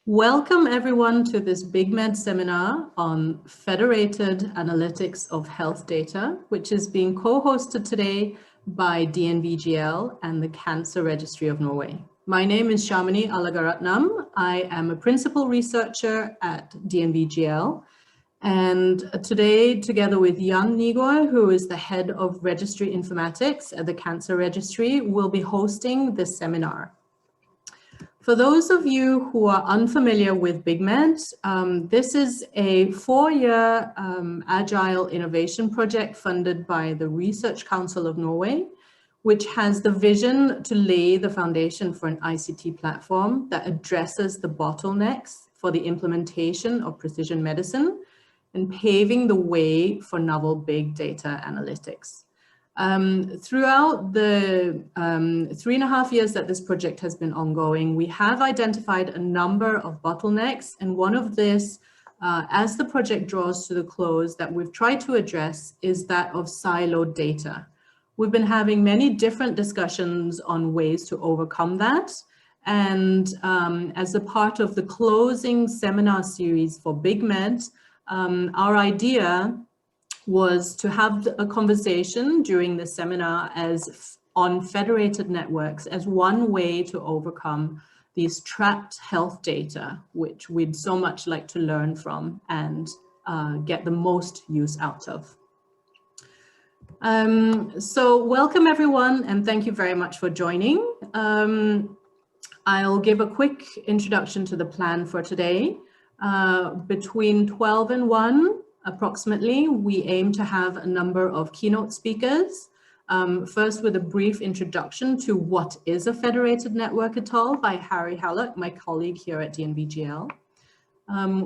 Welcome everyone to this BigMed seminar on Federated Analytics of Health Data, which is being co-hosted today by DNVGL and the Cancer Registry of Norway. My name is Sharmini Alagaratnam. I am a principal researcher at DNVGL. And today, together with Jan Nygård, who is the head of Registry Informatics at the Cancer Registry, we'll be hosting this seminar. For those of you who are unfamiliar with BigMed, this is a 4-year agile innovation project funded by the Research Council of Norway, which has the vision to lay the foundation for an ICT platform that addresses the bottlenecks for the implementation of precision medicine and paving the way for novel big data analytics. Throughout the 3.5 years that this project has been ongoing, we have identified a number of bottlenecks, and one of this, as the project draws to the close, that we've tried to address is that of siloed data. We've been having many different discussions on ways to overcome that, and as a part of the closing seminar series for BigMed, our idea was to have a conversation during the seminar on federated networks as one way to overcome these trapped health data, which we'd so much like to learn from and get the most use out of. So welcome everyone, and thank you very much for joining. I'll give a quick introduction to the plan for today. Between 12 and 1, approximately, we aim to have a number of keynote speakers. First, with a brief introduction to what is a federated network at all by Hallock, my colleague here at DNVGL.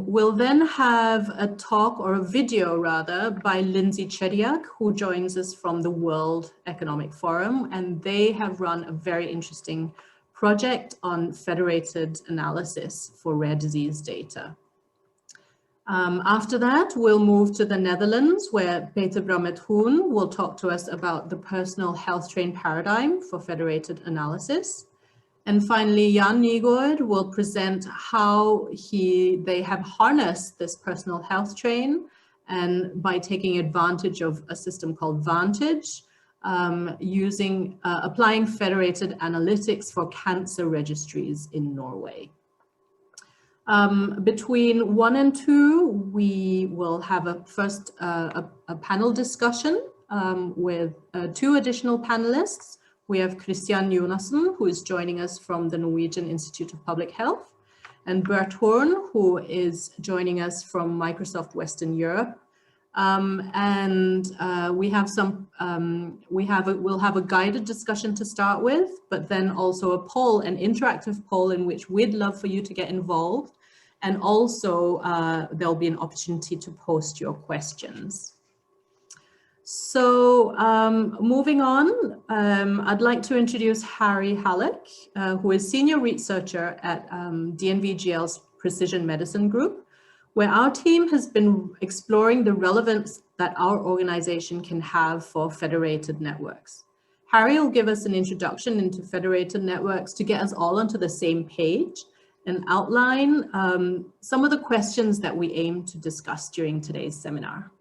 We'll then have a talk, or a video rather, by Lynsey Chediak, who joins us from the World Economic Forum, and they have run a very interesting project on federated analysis for rare disease data. After that, we'll move to the Netherlands, where Peter-Bram and Hoen will talk to us about the personal health train paradigm for federated analysis. And finally, Jan Nygård will present how they have harnessed this personal health train, and by taking advantage of a system called Vantage, applying federated analytics for cancer registries in Norway. Between 1 and 2, we will have a panel discussion with 2 additional panelists. We have Christian Jonassen, who is joining us from the Norwegian Institute of Public Health, and Bert Hoen, who is joining us from Microsoft Western Europe. We'll have a guided discussion to start with, but then also a poll, an interactive poll in which we'd love for you to get involved. And also there'll be an opportunity to post your questions. So moving on, I'd like to introduce Hallock, who is senior researcher at DNVGL's Precision Medicine Group, where our team has been exploring the relevance that our organization can have for federated networks. Harry will give us an introduction into federated networks to get us all onto the same page and outline some of the questions that we aim to discuss during today's seminar.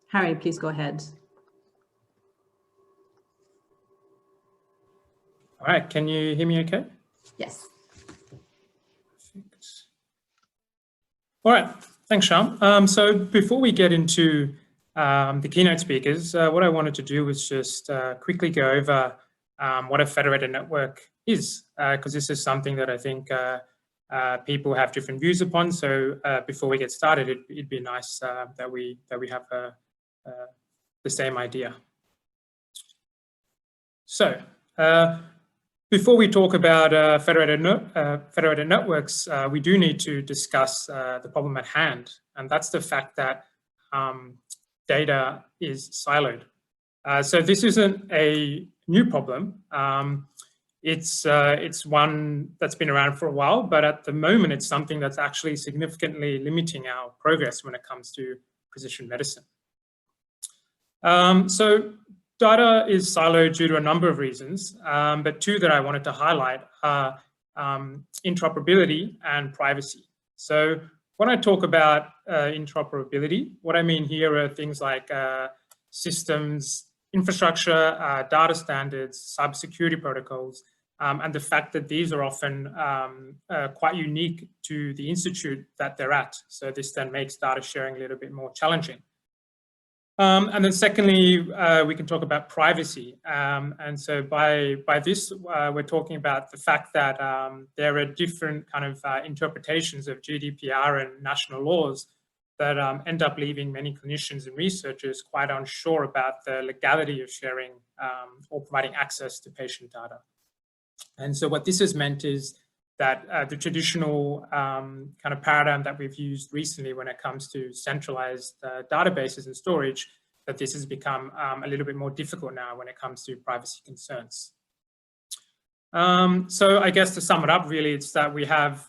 Harry, please go ahead. All right, can you hear me okay? Yes. Perfect. All right. Thanks, Sham. So before we get into the keynote speakers, what I wanted to do was just quickly go over what a federated network is, because this is something that I think people have different views upon. So before we get started, it'd be nice that we have the same idea. So before we talk about federated networks, we do need to discuss the problem at hand, and that's the fact that data is siloed. So this isn't a new problem. It's one that's been around for a while, but at the moment, it's something that's actually significantly limiting our progress when it comes to precision medicine. So data is siloed due to a number of reasons, but 2 that I wanted to highlight are interoperability and privacy. So when I talk about interoperability, what I mean here are things like systems, infrastructure, data standards, cybersecurity protocols, and the fact that these are often quite unique to the institute that they're at. So this then makes data sharing a little bit more challenging. And then secondly, we can talk about privacy. And so by this, we're talking about the fact that there are different kind of interpretations of GDPR and national laws that end up leaving many clinicians and researchers quite unsure about the legality of sharing or providing access to patient data. And so what this has meant is that the traditional kind of paradigm that we've used recently when it comes to centralized databases and storage, that this has become a little bit more difficult now when it comes to privacy concerns. So I guess to sum it up, really, it's that we have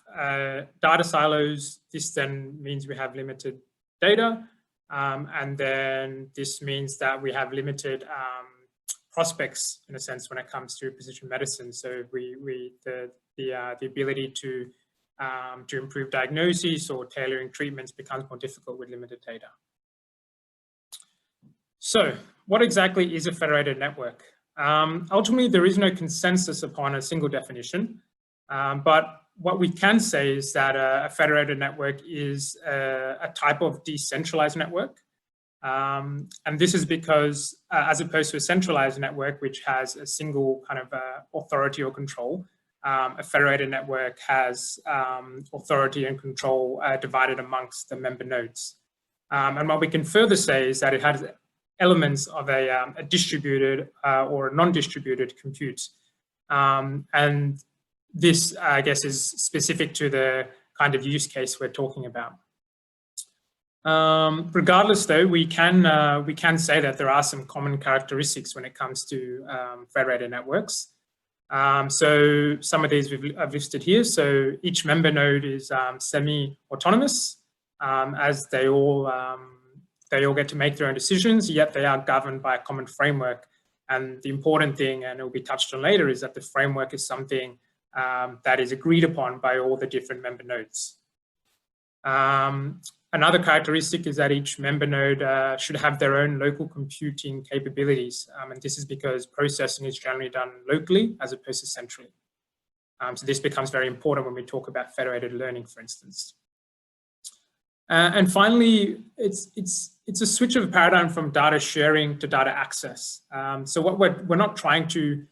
data silos. This then means we have limited data. And then this means that we have limited prospects, in a sense, when it comes to precision medicine. So the ability to improve diagnosis or tailoring treatments becomes more difficult with limited data. So what exactly is a federated network? Ultimately, there is no consensus upon a single definition, but what we can say is that a federated network is a type of decentralized network. And this is because, as opposed to a centralized network, which has a single kind of authority or control, a federated network has authority and control divided amongst the member nodes. And what we can further say is that it has elements of a distributed or a non-distributed compute. And this, I guess, is specific to the kind of use case we're talking about. Regardless, though, we can say that there are some common characteristics when it comes to federated networks. So some of these I've listed here. So each member node is semi-autonomous, as they all get to make their own decisions, yet they are governed by a common framework. And the important thing, and it will be touched on later, is that the framework is something that is agreed upon by all the different member nodes. Another characteristic is that each member node should have their own local computing capabilities. And this is because processing is generally done locally as opposed to centrally. So this becomes very important when we talk about federated learning, for instance. And finally, it's a switch of paradigm from data sharing to data access. So what we're not trying to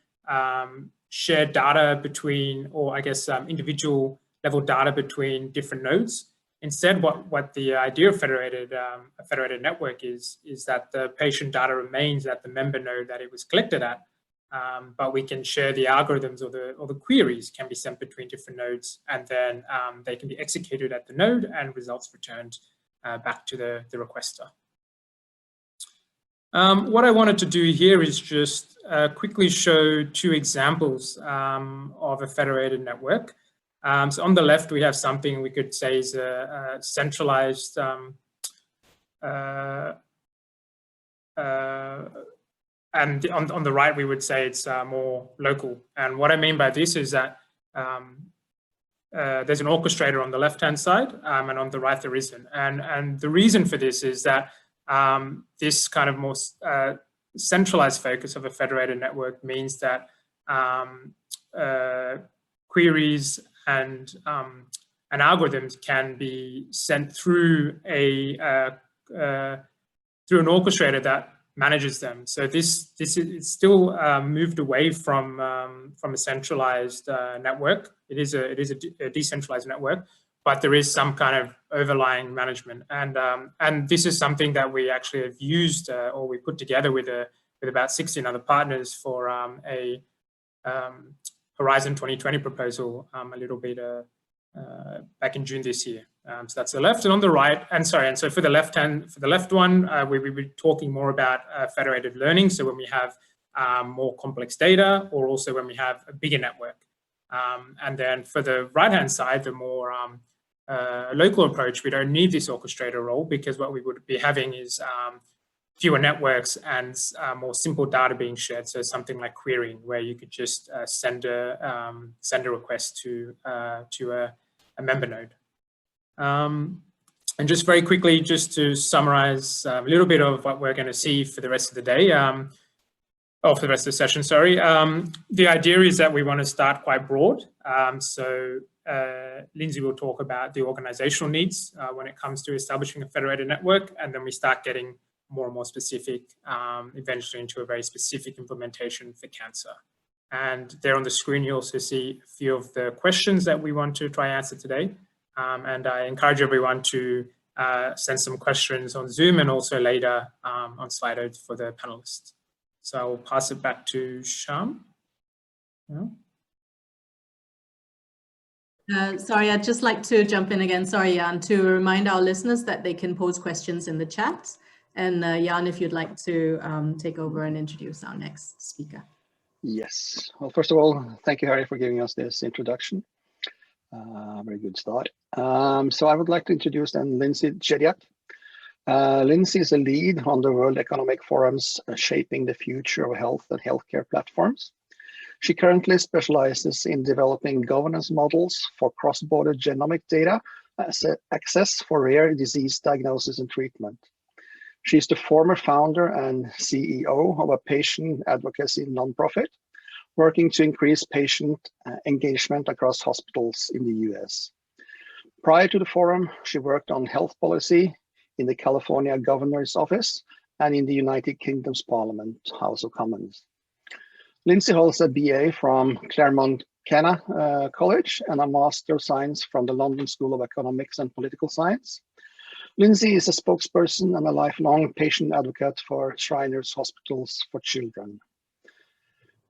share data between, or I guess individual level data between different nodes. Instead, what the idea of a federated network is that the patient data remains at the member node that it was collected at, but we can share the algorithms or the queries can be sent between different nodes, and then they can be executed at the node and results returned back to the requester. What I wanted to do here is just quickly show two examples of a federated network. So on the left, we have something we could say is a centralized and on the right, we would say it's more local. And what I mean by this is that there's an orchestrator on the left-hand side, and on the right there isn't. And the reason for this is that this kind of more centralized focus of a federated network means that queries and algorithms can be sent through an orchestrator that manages them. So this is still moved away from a centralized network. It is a decentralized network, but there is some kind of overlying management. And this is something that we actually have used or we put together with about 16 other partners for a Horizon 2020 proposal a little bit back in June this year. So that's the left, and on the right, and so for the left one, we will be talking more about federated learning. So when we have more complex data, or also when we have a bigger network. And then for the right-hand side, the more local approach, we don't need this orchestrator role, because what we would be having is fewer networks and more simple data being shared. So something like querying, where you could just send a request to a member node. And just very quickly, just to summarize a little bit of what we're going to see for the rest of the day, for the rest of the session, sorry. The idea is that we want to start quite broad. So Lynsey will talk about the organizational needs when it comes to establishing a federated network, and then we start getting more and more specific, eventually into a very specific implementation for cancer. And there on the screen, you also see a few of the questions that we want to try and answer today. And I encourage everyone to send some questions on Zoom and also later on Slido for the panelists. So I will pass it back to Sham. Yeah. Sorry, I'd just like to jump in again. Sorry, Jan, to remind our listeners that they can pose questions in the chat. And Jan, if you'd like to take over and introduce our next speaker. Yes. Well, first of all, thank you, Harry, for giving us this introduction. Very good start. So I would like to introduce then Lynsey Chediak. Lynsey is a lead on the World Economic Forum's Shaping the Future of Health and Healthcare Platforms. She currently specializes in developing governance models for cross-border genomic data access for rare disease diagnosis and treatment. She's the former founder and CEO of a patient advocacy nonprofit working to increase patient engagement across hospitals in the US. Prior to the forum, she worked on health policy in the California Governor's Office and in the United Kingdom's Parliament, House of Commons. Lynsey holds a BA from Claremont Kenna College and a Master of Science from the London School of Economics and Political Science. Lynsey is a spokesperson and a lifelong patient advocate for Shriners Hospitals for Children.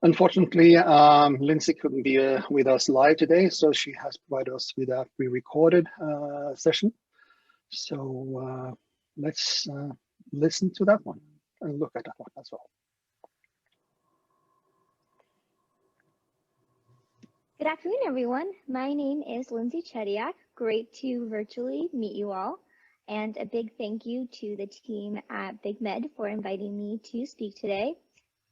Unfortunately, Lynsey couldn't be with us live today, so she has provided us with a pre-recorded session. So let's listen to that one and look at that one as well. Good afternoon, everyone. My name is Lynsey Chediak. Great to virtually meet you all. And a big thank you to the team at BigMed for inviting me to speak today.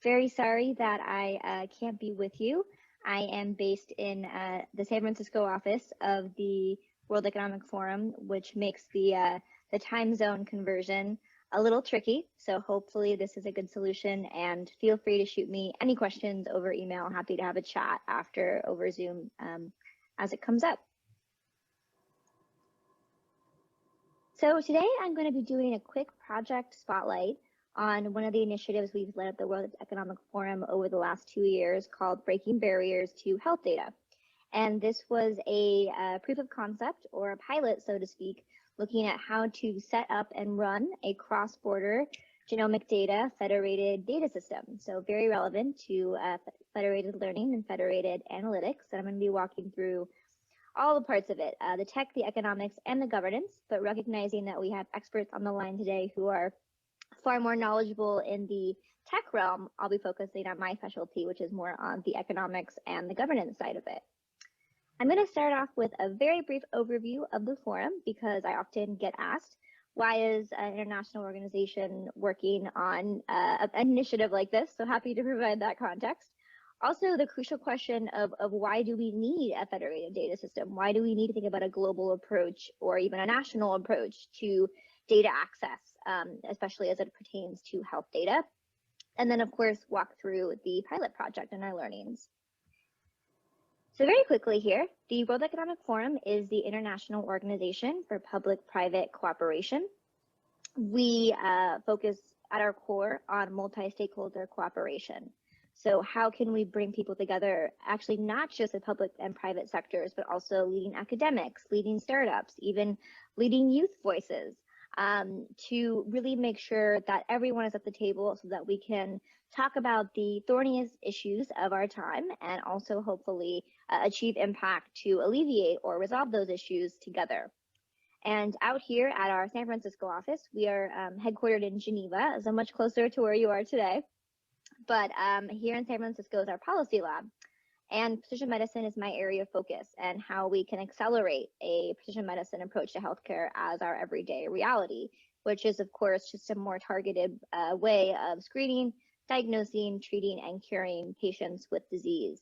Very sorry that I can't be with you. I am based in the San Francisco office of the World Economic Forum, which makes the time zone conversion a little tricky. So hopefully this is a good solution, and feel free to shoot me any questions over email. Happy to have a chat after over Zoom as it comes up. So today I'm going to be doing a quick project spotlight on one of the initiatives we've led at the World Economic Forum over the last 2 years called Breaking Barriers to Health Data. And this was a proof of concept, or a pilot, so to speak, looking at how to set up and run a cross-border genomic data federated data system. So very relevant to federated learning and federated analytics. And I'm going to be walking through all the parts of it, the tech, the economics, and the governance, but recognizing that we have experts on the line today who are far more knowledgeable in the tech realm. I'll be focusing on my specialty, which is more on the economics and the governance side of it. I'm going to start off with a very brief overview of the forum, because I often get asked, why is an international organization working on an initiative like this? So happy to provide that context. Also, the crucial question of why do we need a federated data system? Why do we need to think about a global approach or even a national approach to data access, especially as it pertains to health data? And then, of course, walk through the pilot project and our learnings. So very quickly here, the World Economic Forum is the international organization for public-private cooperation. We focus at our core on multi-stakeholder cooperation. So how can we bring people together, actually not just the public and private sectors, but also leading academics, leading startups, even leading youth voices, to really make sure that everyone is at the table so that we can talk about the thorniest issues of our time and also hopefully achieve impact to alleviate or resolve those issues together. And out here at our San Francisco office, we are headquartered in Geneva, so much closer to where you are today. But here in San Francisco is our policy lab. And precision medicine is my area of focus, and how we can accelerate a precision medicine approach to healthcare as our everyday reality, which is, of course, just a more targeted way of screening, diagnosing, treating, and curing patients with disease.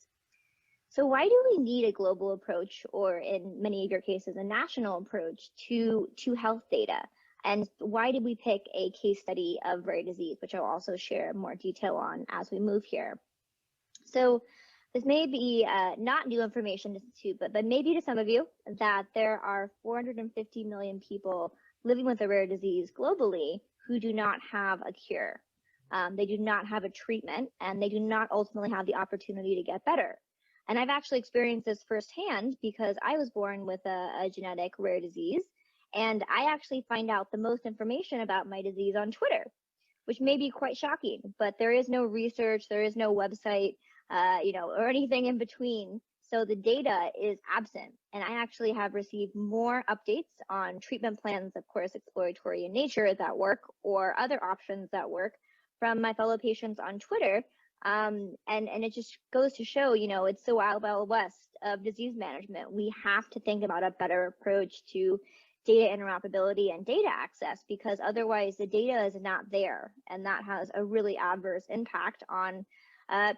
So why do we need a global approach, or in many of your cases, a national approach to health data? And why did we pick a case study of rare disease, which I'll also share more detail on as we move here? So this may be not new information to, but maybe to some of you, that there are 450 million people living with a rare disease globally who do not have a cure. They do not have a treatment, and they do not ultimately have the opportunity to get better. And I've actually experienced this firsthand because I was born with a genetic rare disease, and I actually find out the most information about my disease on Twitter, which may be quite shocking, but there is no research, there is no website, or anything in between. So the data is absent. And I actually have received more updates on treatment plans, of course, exploratory in nature that work, or other options that work, from my fellow patients on Twitter. And it just goes to show, it's the wild, wild west of disease management. We have to think about a better approach to data interoperability and data access, because otherwise the data is not there, and that has a really adverse impact on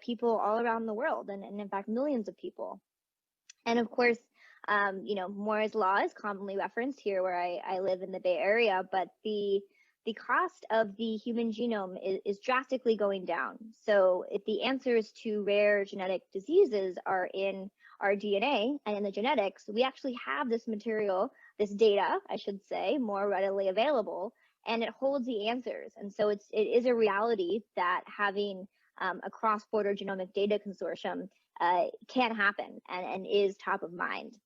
people all around the world, and in fact millions of people. And of course, Moore's law is commonly referenced here where I live in the Bay Area, but the cost of the human genome is drastically going down. So if the answers to rare genetic diseases are in our DNA and in the genetics, we actually have this material, this data, I should say, more readily available, and it holds the answers. And so it is a reality that having a cross-border genomic data consortium can happen, and is top of mind.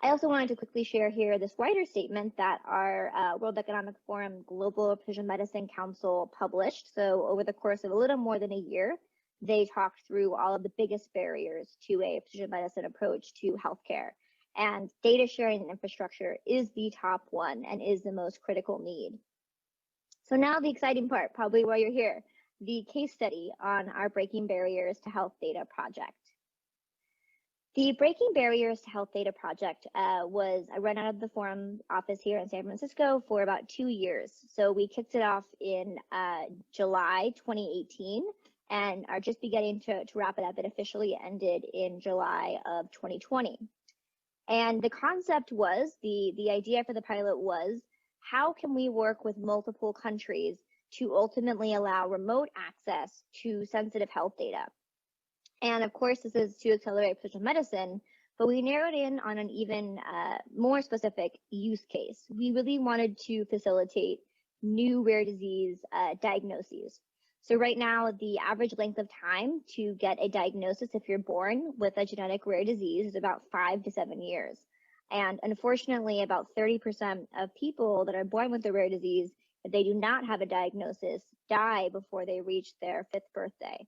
I also wanted to quickly share here this wider statement that our World Economic Forum Global Precision Medicine Council published. So over the course of a little more than a year, they talked through all of the biggest barriers to a precision medicine approach to healthcare. And data sharing and infrastructure is the top one and is the most critical need. So now the exciting part, probably why you're here, the case study on our Breaking Barriers to Health Data project. The Breaking Barriers to Health Data project was run out of the Forum office here in San Francisco for about 2 years. So we kicked it off in July 2018 and are just beginning to wrap it up. It officially ended in July of 2020. And the concept was, the idea for the pilot was, how can we work with multiple countries to ultimately allow remote access to sensitive health data? And of course, this is to accelerate precision medicine, but we narrowed in on an even more specific use case. We really wanted to facilitate new rare disease diagnoses. So right now, the average length of time to get a diagnosis if you're born with a genetic rare disease is about 5 to 7 years. And unfortunately, about 30% of people that are born with a rare disease, if they do not have a diagnosis, die before they reach their 5th birthday.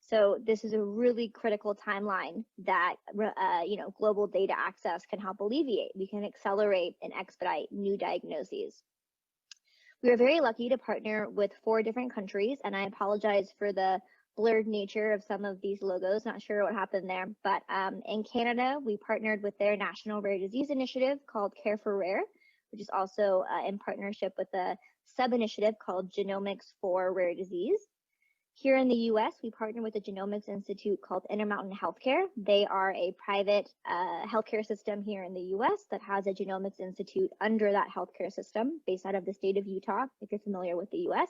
So this is a really critical timeline that global data access can help alleviate. We can accelerate and expedite new diagnoses. We are very lucky to partner with 4 different countries, and I apologize for the blurred nature of some of these logos, not sure what happened there. But in Canada, we partnered with their national rare disease initiative called Care for Rare, which is also in partnership with a sub-initiative called Genomics for Rare Disease. Here in the US, we partner with a genomics institute called Intermountain Healthcare. They are a private healthcare system here in the US that has a genomics institute under that healthcare system based out of the state of Utah, if you're familiar with the US.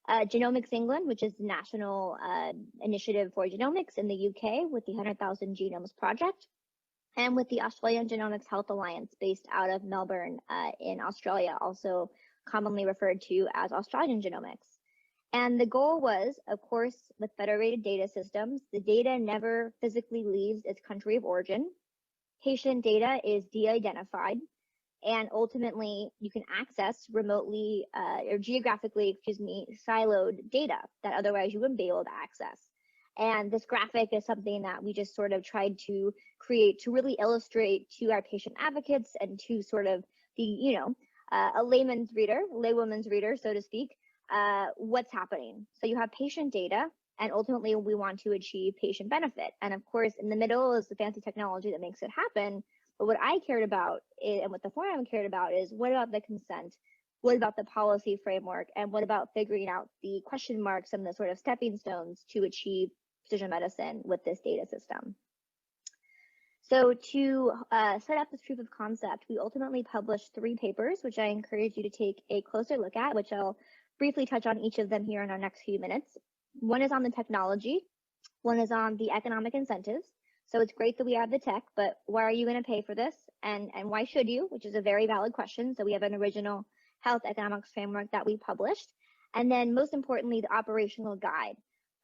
Genomics England, which is the national initiative for genomics in the UK with the 100,000 Genomes Project, and with the Australian Genomics Health Alliance based out of Melbourne in Australia, also commonly referred to as Australian Genomics. And the goal was, of course, with federated data systems, the data never physically leaves its country of origin. Patient data is de-identified, and ultimately you can access remotely or geographically, siloed data that otherwise you wouldn't be able to access. And this graphic is something that we just sort of tried to create to really illustrate to our patient advocates and to sort of the, a laywoman's reader, so to speak, what's happening. So you have patient data, and ultimately we want to achieve patient benefit. And of course, in the middle is the fancy technology that makes it happen. But what I cared about and what the forum cared about is, what about the consent? What about the policy framework? And what about figuring out the question marks and the sort of stepping stones to achieve precision medicine with this data system. So to set up this proof of concept, we ultimately published 3 papers, which I encourage you to take a closer look at, which I'll briefly touch on each of them here in our next few minutes. One is on the technology, one is on the economic incentives. So it's great that we have the tech, but why are you going to pay for this? And why should you? Which is a very valid question. So we have an original health economics framework that we published. And then most importantly, the operational guide.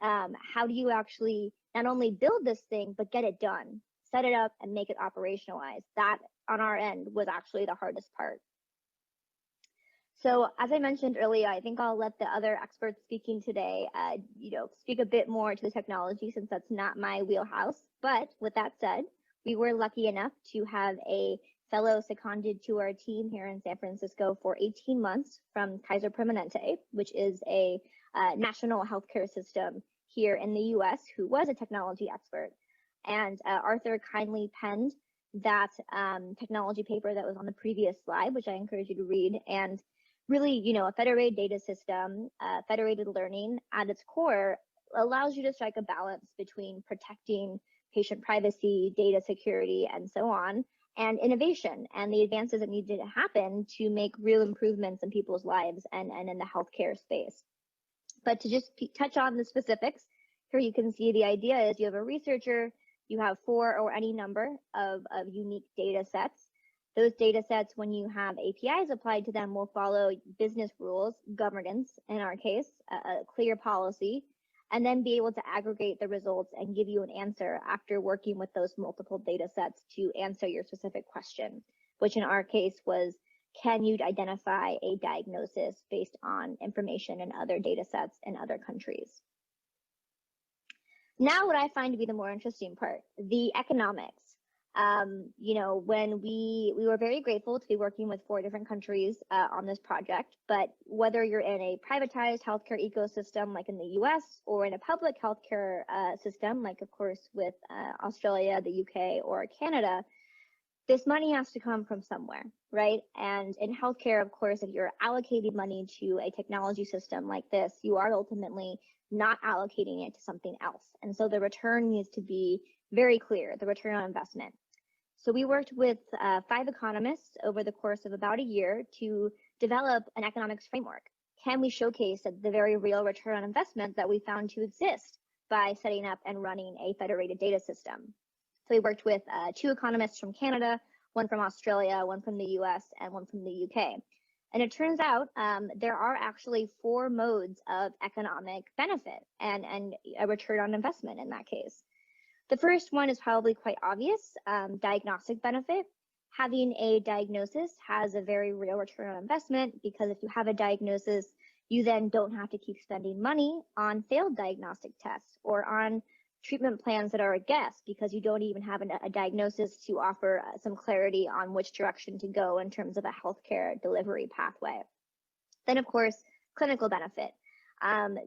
How do you actually not only build this thing, but get it done, set it up and make it operationalized? That on our end was actually the hardest part. So as I mentioned earlier, I think I'll let the other experts speaking today, speak a bit more to the technology since that's not my wheelhouse. But with that said, we were lucky enough to have a fellow seconded to our team here in San Francisco for 18 months from Kaiser Permanente, which is a national healthcare system here in the US, who was a technology expert. And Arthur kindly penned that technology paper that was on the previous slide, which I encourage you to read. And really, a federated data system, federated learning at its core allows you to strike a balance between protecting patient privacy, data security, and so on, and innovation and the advances that needed to happen to make real improvements in people's lives and in the healthcare space. But to just touch on the specifics, here you can see the idea is you have a researcher, you have 4 or any number of unique data sets. Those data sets, when you have APIs applied to them, will follow business rules, governance, in our case, a clear policy, and then be able to aggregate the results and give you an answer after working with those multiple data sets to answer your specific question, which in our case was, can you identify a diagnosis based on information in other data sets in other countries? Now, what I find to be the more interesting part, the economics. When we were very grateful to be working with 4 different countries on this project, but whether you're in a privatized healthcare ecosystem like in the US or in a public healthcare system, like of course with Australia, the UK, or Canada, this money has to come from somewhere, right? And in healthcare, of course, if you're allocating money to a technology system like this, you are ultimately not allocating it to something else. And so the return needs to be very clear, the return on investment. So we worked with 5 economists over the course of about a year to develop an economics framework. Can we showcase the very real return on investment that we found to exist by setting up and running a federated data system? So we worked with 2 economists from Canada, 1 from Australia, 1 from the US, and 1 from the UK. And it turns out there are actually 4 modes of economic benefit and a return on investment in that case. The first one is probably quite obvious, diagnostic benefit. Having a diagnosis has a very real return on investment because if you have a diagnosis, you then don't have to keep spending money on failed diagnostic tests or on treatment plans that are a guess because you don't even have a diagnosis to offer some clarity on which direction to go in terms of a healthcare delivery pathway. Then, of course, clinical benefit.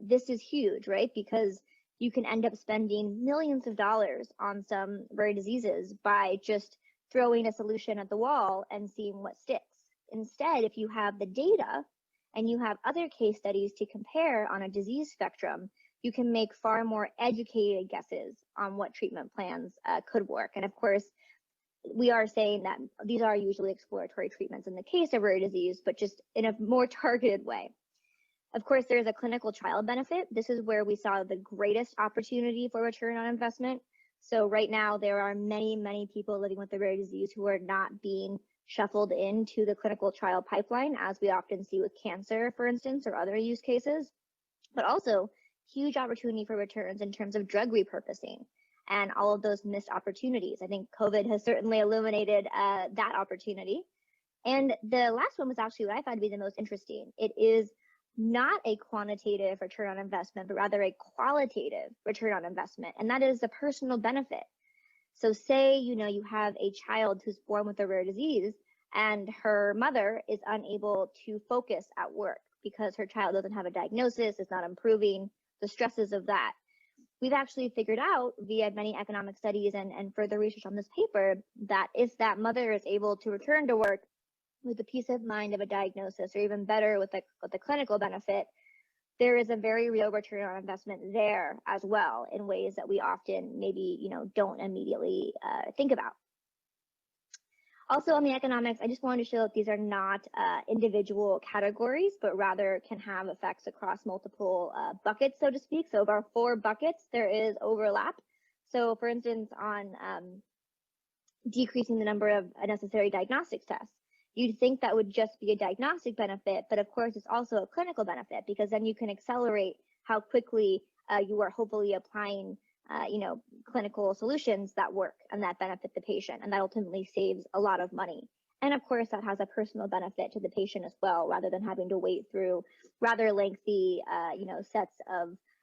This is huge, right? Because you can end up spending millions of dollars on some rare diseases by just throwing a solution at the wall and seeing what sticks. Instead, if you have the data and you have other case studies to compare on a disease spectrum, you can make far more educated guesses on what treatment plans could work. And of course, we are saying that these are usually exploratory treatments in the case of rare disease, but just in a more targeted way. Of course, there's a clinical trial benefit. This is where we saw the greatest opportunity for return on investment. So right now, there are many, many people living with the rare disease who are not being shuffled into the clinical trial pipeline, as we often see with cancer, for instance, or other use cases, but also huge opportunity for returns in terms of drug repurposing and all of those missed opportunities. I think COVID has certainly illuminated that opportunity. And the last one was actually what I found to be the most interesting. It is not a quantitative return on investment, but rather a qualitative return on investment, and that is the personal benefit. So say, you have a child who's born with a rare disease and her mother is unable to focus at work because her child doesn't have a diagnosis, is not improving, the stresses of that. We've actually figured out via many economic studies and further research on this paper that if that mother is able to return to work with the peace of mind of a diagnosis, or even better with the clinical benefit, there is a very real return on investment there as well in ways that we often maybe, don't immediately think about. Also on the economics, I just wanted to show that these are not individual categories, but rather can have effects across multiple buckets, so to speak. So of our 4 buckets, there is overlap. So for instance, on decreasing the number of unnecessary diagnostic tests, you'd think that would just be a diagnostic benefit, but of course it's also a clinical benefit, because then you can accelerate how quickly you are hopefully applying clinical solutions that work and that benefit the patient, and that ultimately saves a lot of money. And of course, that has a personal benefit to the patient as well, rather than having to wait through rather lengthy, sets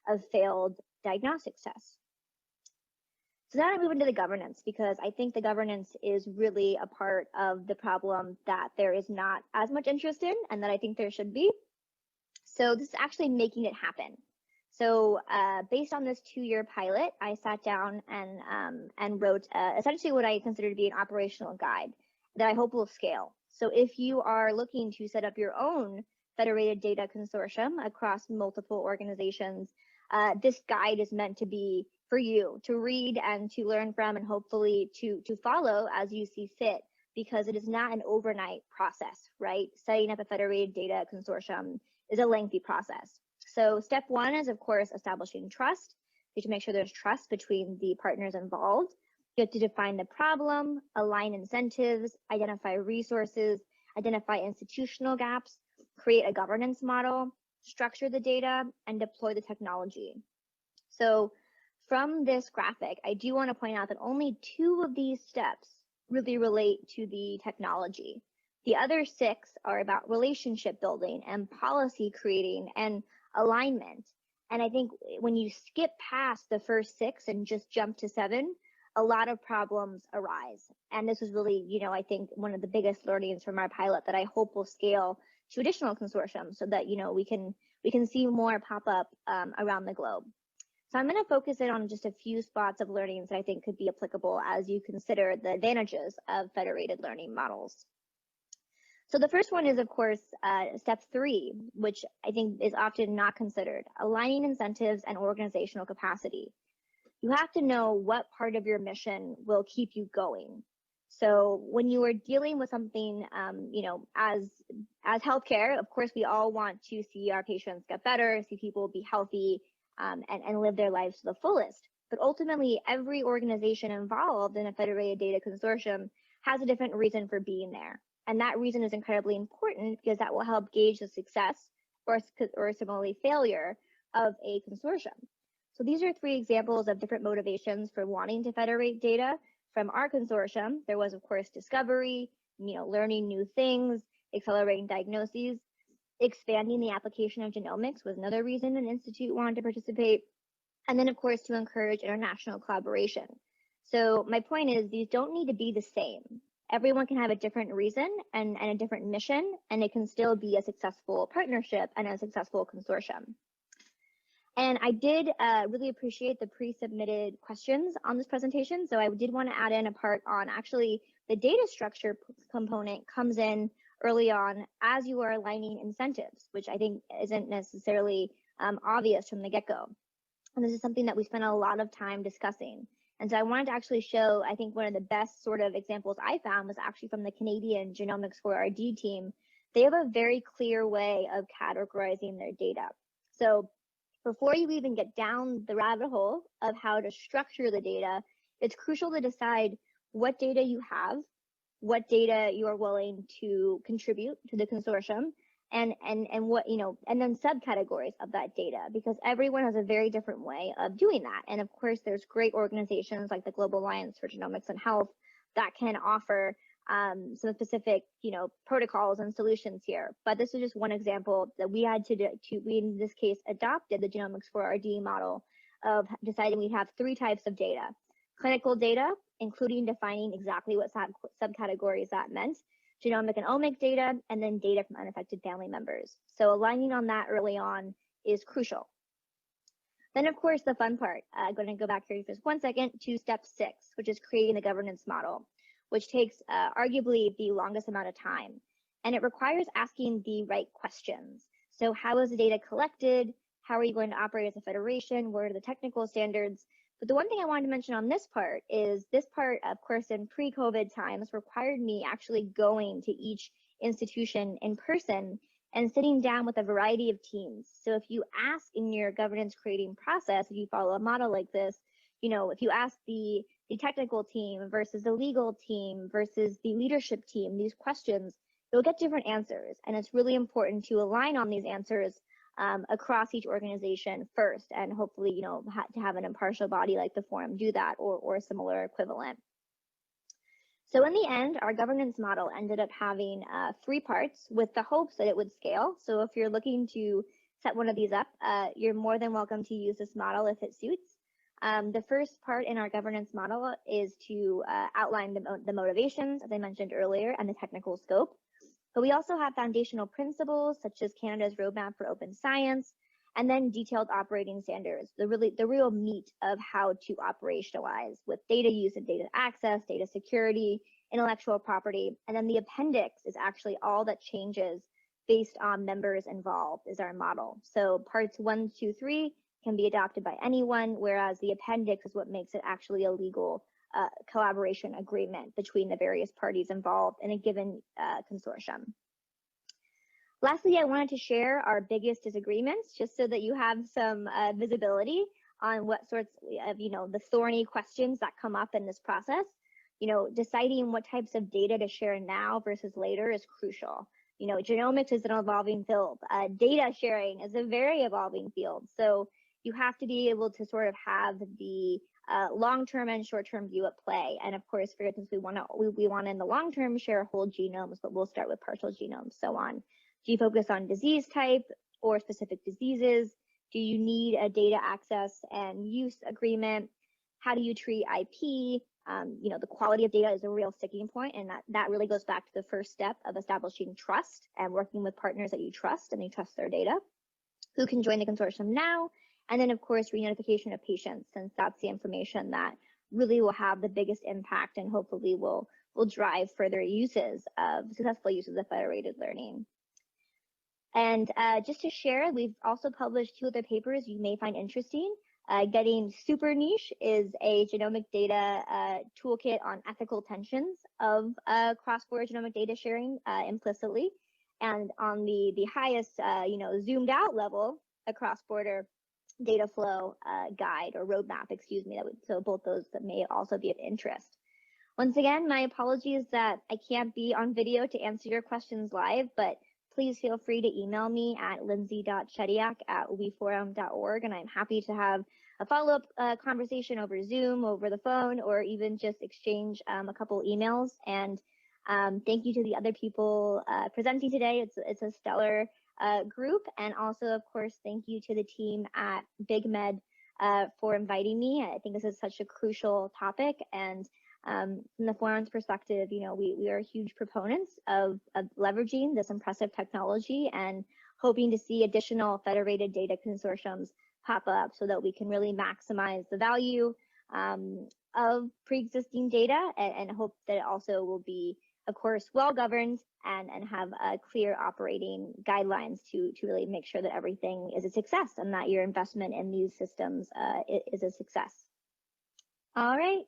of failed diagnostics tests. So now I move into the governance, because I think the governance is really a part of the problem that there is not as much interest in, and that I think there should be. So this is actually making it happen. So based on this 2-year pilot, I sat down and wrote essentially what I consider to be an operational guide that I hope will scale. So if you are looking to set up your own federated data consortium across multiple organizations, this guide is meant to be for you to read and to learn from, and hopefully to follow as you see fit, because it is not an overnight process, right? Setting up a federated data consortium is a lengthy process. So step 1 is, of course, establishing trust. You have to make sure there's trust between the partners involved. You have to define the problem, align incentives, identify resources, identify institutional gaps, create a governance model, structure the data, and deploy the technology. So from this graphic, I do want to point out that only 2 of these steps really relate to the technology. The other 6 are about relationship building and policy creating and alignment. And I think when you skip past the first 6 and just jump to 7, a lot of problems arise. And this was really, I think one of the biggest learnings from our pilot that I hope will scale to additional consortiums, so that, we can see more pop up around the globe. So I'm going to focus in on just a few spots of learnings that I think could be applicable as you consider the advantages of federated learning models. So the first one is, of course, step 3, which I think is often not considered: aligning incentives and organizational capacity. You have to know what part of your mission will keep you going. So when you are dealing with something, as healthcare, of course, we all want to see our patients get better, see people be healthy, and live their lives to the fullest. But ultimately, every organization involved in a federated data consortium has a different reason for being there. And that reason is incredibly important, because that will help gauge the success or similarly failure of a consortium. So these are 3 examples of different motivations for wanting to federate data. From our consortium, there was, of course, discovery, learning new things, accelerating diagnoses. Expanding the application of genomics was another reason an institute wanted to participate. And then, of course, to encourage international collaboration. So my point is, these don't need to be the same. Everyone can have a different reason and a different mission, and it can still be a successful partnership and a successful consortium. And I did really appreciate the pre-submitted questions on this presentation. So I did want to add in a part on actually the data structure component comes in early on as you are aligning incentives, which I think isn't necessarily obvious from the get-go. And this is something that we spent a lot of time discussing. And so I wanted to actually show, I think one of the best sort of examples I found was actually from the Canadian Genomics for RD team. They have a very clear way of categorizing their data. So before you even get down the rabbit hole of how to structure the data, it's crucial to decide what data you have, what data you are willing to contribute to the consortium, and what, and then subcategories of that data, because everyone has a very different way of doing that. And of course, there's great organizations like the Global Alliance for Genomics and Health that can offer some specific, protocols and solutions here. But this is just one example that we had we in this case adopted the Genomics for RD model of deciding we have 3 types of data: clinical data, including defining exactly what subcategories that meant, genomic and omic data, and then data from unaffected family members. So aligning on that early on is crucial. Then, of course, the fun part. I'm going to go back here for just 1 second to step 6, which is creating the governance model, which takes arguably the longest amount of time. And it requires asking the right questions. So how is the data collected? How are you going to operate as a federation? What are the technical standards? But the one thing I wanted to mention on this part is this part, of course, in pre-COVID times required me actually going to each institution in person and sitting down with a variety of teams. So if you ask in your governance creating process, if you follow a model like this, if you ask the technical team versus the legal team versus the leadership team these questions, you'll get different answers. And it's really important to align on these answers across each organization first, and hopefully, to have an impartial body like the forum do that, or a similar equivalent. So in the end, our governance model ended up having 3 parts with the hopes that it would scale. So if you're looking to set one of these up, you're more than welcome to use this model if it suits. The first part in our governance model is to outline the motivations, as I mentioned earlier, and the technical scope. But we also have foundational principles such as Canada's roadmap for open science, and then detailed operating standards, the real meat of how to operationalize with data use and data access, data security, intellectual property. And then the appendix is actually all that changes based on members involved is our model. So parts 1, 2, 3 can be adopted by anyone, whereas the appendix is what makes it actually a legal collaboration agreement between the various parties involved in a given consortium. Lastly, I wanted to share our biggest disagreements, just so that you have some visibility on what sorts of, the thorny questions that come up in this process. Deciding what types of data to share now versus later is crucial. Genomics is an evolving field. Data sharing is a very evolving field. So you have to be able to sort of have the long-term and short-term view at play. And of course, for instance, we want in the long-term share whole genomes, but we'll start with partial genomes, so on. Do you focus on disease type or specific diseases? Do you need a data access and use agreement? How do you treat IP? The quality of data is a real sticking point, and that really goes back to the first step of establishing trust and working with partners that you trust and they trust their data. Who can join the consortium now? And then, of course, re-notification of patients, since that's the information that really will have the biggest impact and hopefully will drive further successful uses of federated learning. And just to share, we've also published 2 other papers you may find interesting. Getting Super Niche is a genomic data toolkit on ethical tensions of cross-border genomic data sharing implicitly. And on the highest, zoomed out level, a cross-border data flow guide or roadmap, so both those that may also be of interest. Once again, my apologies that I can't be on video to answer your questions live, but please feel free to email me at lynsey.chediak@weforum.org, and I'm happy to have a follow-up conversation over Zoom, over the phone, or even just exchange a couple emails. And thank you to the other people presenting today. It's a stellar group. And also, of course, thank you to the team at BigMed for inviting me. I think this is such a crucial topic. And from the forum's perspective, we are huge proponents of leveraging this impressive technology and hoping to see additional federated data consortiums pop up so that we can really maximize the value of pre-existing data and hope that it also will be, of course, well-governed and have clear operating guidelines to really make sure that everything is a success and that your investment in these systems is a success. All right.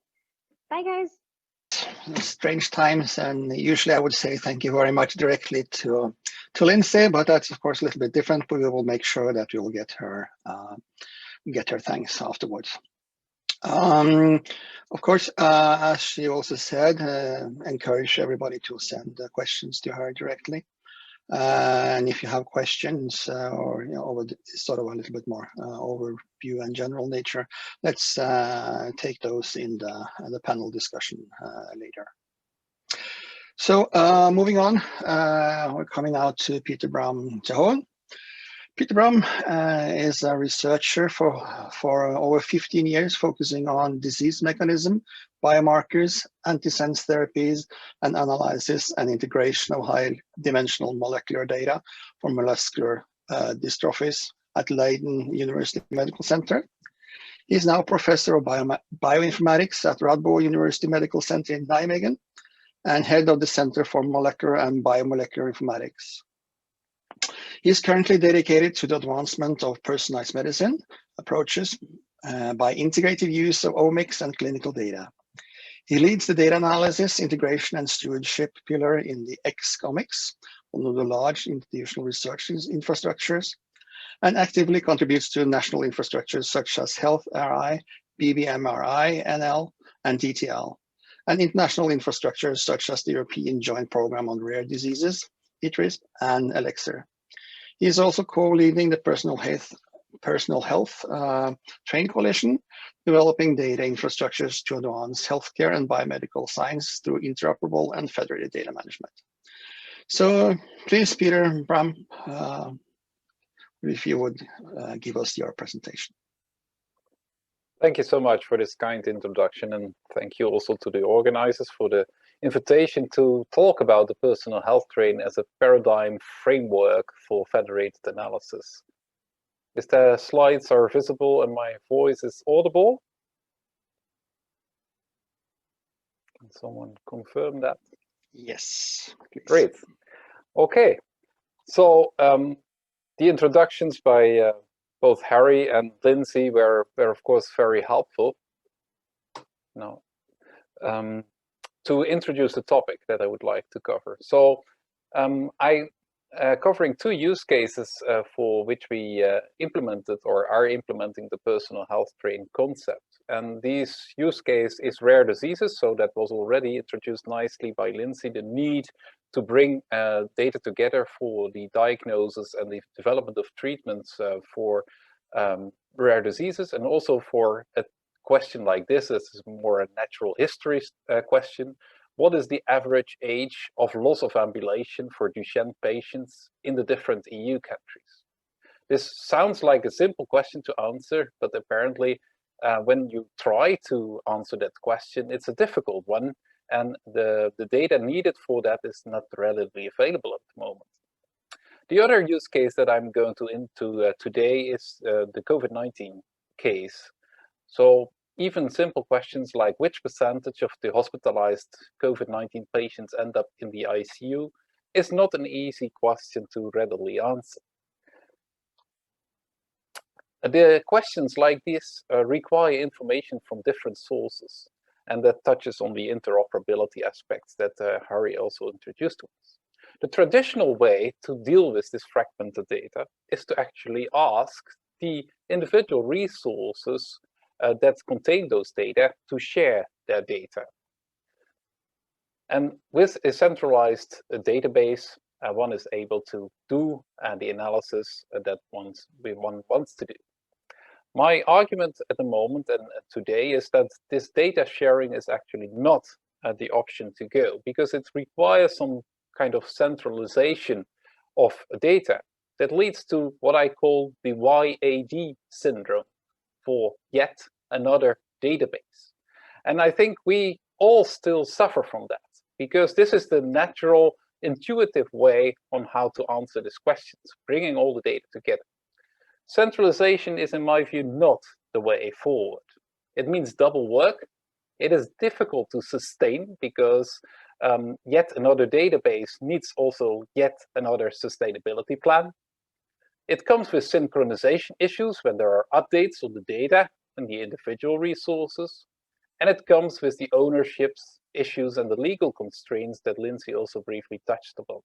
Bye, guys. Strange times, and usually I would say thank you very much directly to Lynsey, but that's of course a little bit different. But we will make sure that we will get her thanks afterwards. Of course, as she also said, encourage everybody to send questions to her directly. And if you have questions or over sort of a little bit more overview and general nature, let's take those in the panel discussion later. So moving on, we're coming out to Peter-Bram Hoen. Peter-Bram is a researcher for over 15 years, focusing on disease mechanism, biomarkers, antisense therapies, and analysis and integration of high-dimensional molecular data for muscular dystrophies at Leiden University Medical Center. He is now professor of bioinformatics at Radboud University Medical Center in Nijmegen and head of the Center for Molecular and Biomolecular Informatics. He is currently dedicated to the advancement of personalized medicine approaches by integrative use of omics and clinical data. He leads the data analysis, integration, and stewardship pillar in the X-Omics, one of the large institutional research infrastructures, and actively contributes to national infrastructures such as Health RI, BBMRI, NL, and DTL, and international infrastructures such as the European Joint Programme on Rare Diseases, ITRIS, and Elixir. He is also co-leading the Personal Health Train Coalition, developing data infrastructures to advance healthcare and biomedical science through interoperable and federated data management. So please, Peter-Bram, if you would give us your presentation. Thank you so much for this kind introduction, and thank you also to the organizers for the invitation to talk about the personal health train as a paradigm framework for federated analysis. Is the slides are visible and my voice is audible? Can someone confirm that? Yes, please. Great. Okay, so the introductions by both Harry and Lynsey were of course very helpful. Now, to introduce the topic that I would like to cover. So I covering two use cases for which we implemented or are implementing the personal health train concept. And this use case is rare diseases, so that was already introduced nicely by Lynsey, the need to bring data together for the diagnosis and the development of treatments for rare diseases, and also for a question like this is more a natural history question. What is the average age of loss of ambulation for Duchenne patients in the different EU countries? This sounds like a simple question to answer, but apparently when you try to answer that question, it's a difficult one, and the data needed for that is not readily available at the moment. The other use case that I'm going to into today is the COVID-19 case. So even simple questions like which percentage of the hospitalized COVID-19 patients end up in the ICU is not an easy question to readily answer. The questions like this require information from different sources, and that touches on the interoperability aspects that Harry also introduced to us. The traditional way to deal with this fragmented data is to actually ask the individual resources that contain those data to share their data. And with a centralized database, one is able to do the analysis that one wants to do. My argument at the moment and today is that this data sharing is actually not the option to go, because it requires some kind of centralization of data that leads to what I call the YAD syndrome, for yet another database. And I think we all still suffer from that, because this is the natural, intuitive way on how to answer these questions, bringing all the data together. Centralization is, in my view, not the way forward. It means double work. It is difficult to sustain because yet another database needs also yet another sustainability plan. It comes with synchronization issues when there are updates on the data and the individual resources. And it comes with the ownerships issues and the legal constraints that Lynsey also briefly touched upon.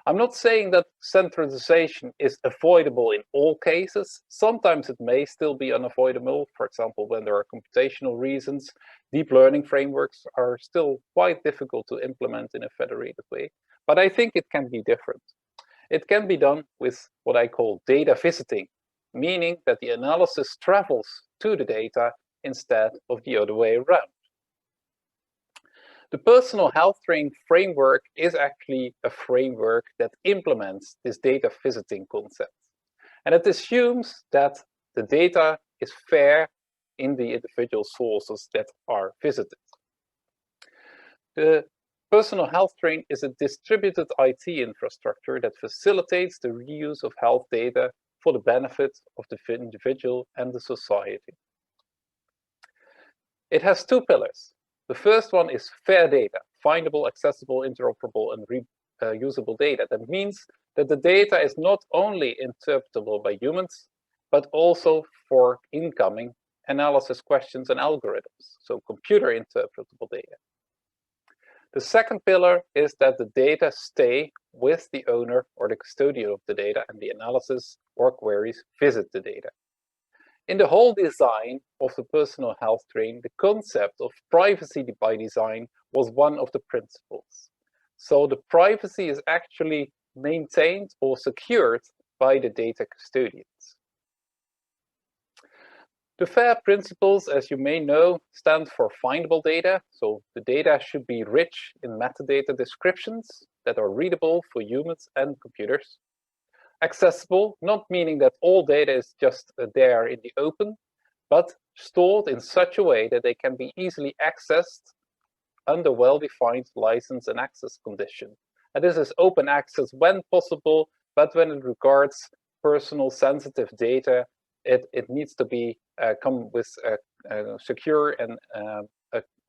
I'm not saying that centralization is avoidable in all cases. Sometimes it may still be unavoidable. For example, when there are computational reasons, deep learning frameworks are still quite difficult to implement in a federated way. But I think it can be different. It can be done with what I call data visiting, meaning that the analysis travels to the data instead of the other way around. The personal health train framework is actually a framework that implements this data visiting concept. And it assumes that the data is fair in the individual sources that are visited. The personal health train is a distributed IT infrastructure that facilitates the reuse of health data for the benefit of the individual and the society. It has two pillars. The first one is fair data, findable, accessible, interoperable, and reusable data. That means that the data is not only interpretable by humans, but also for incoming analysis questions and algorithms, so computer interpretable data. The second pillar is that the data stay with the owner or the custodian of the data, and the analysis or queries visit the data. In the whole design of the personal health train, the concept of privacy by design was one of the principles. So the privacy is actually maintained or secured by the data custodians. The FAIR principles, as you may know, stand for findable data. So the data should be rich in metadata descriptions that are readable for humans and computers. Accessible, not meaning that all data is just there in the open, but stored in such a way that they can be easily accessed under well-defined license and access conditions. And this is open access when possible, but when it regards personal sensitive data, it needs to be come with secure and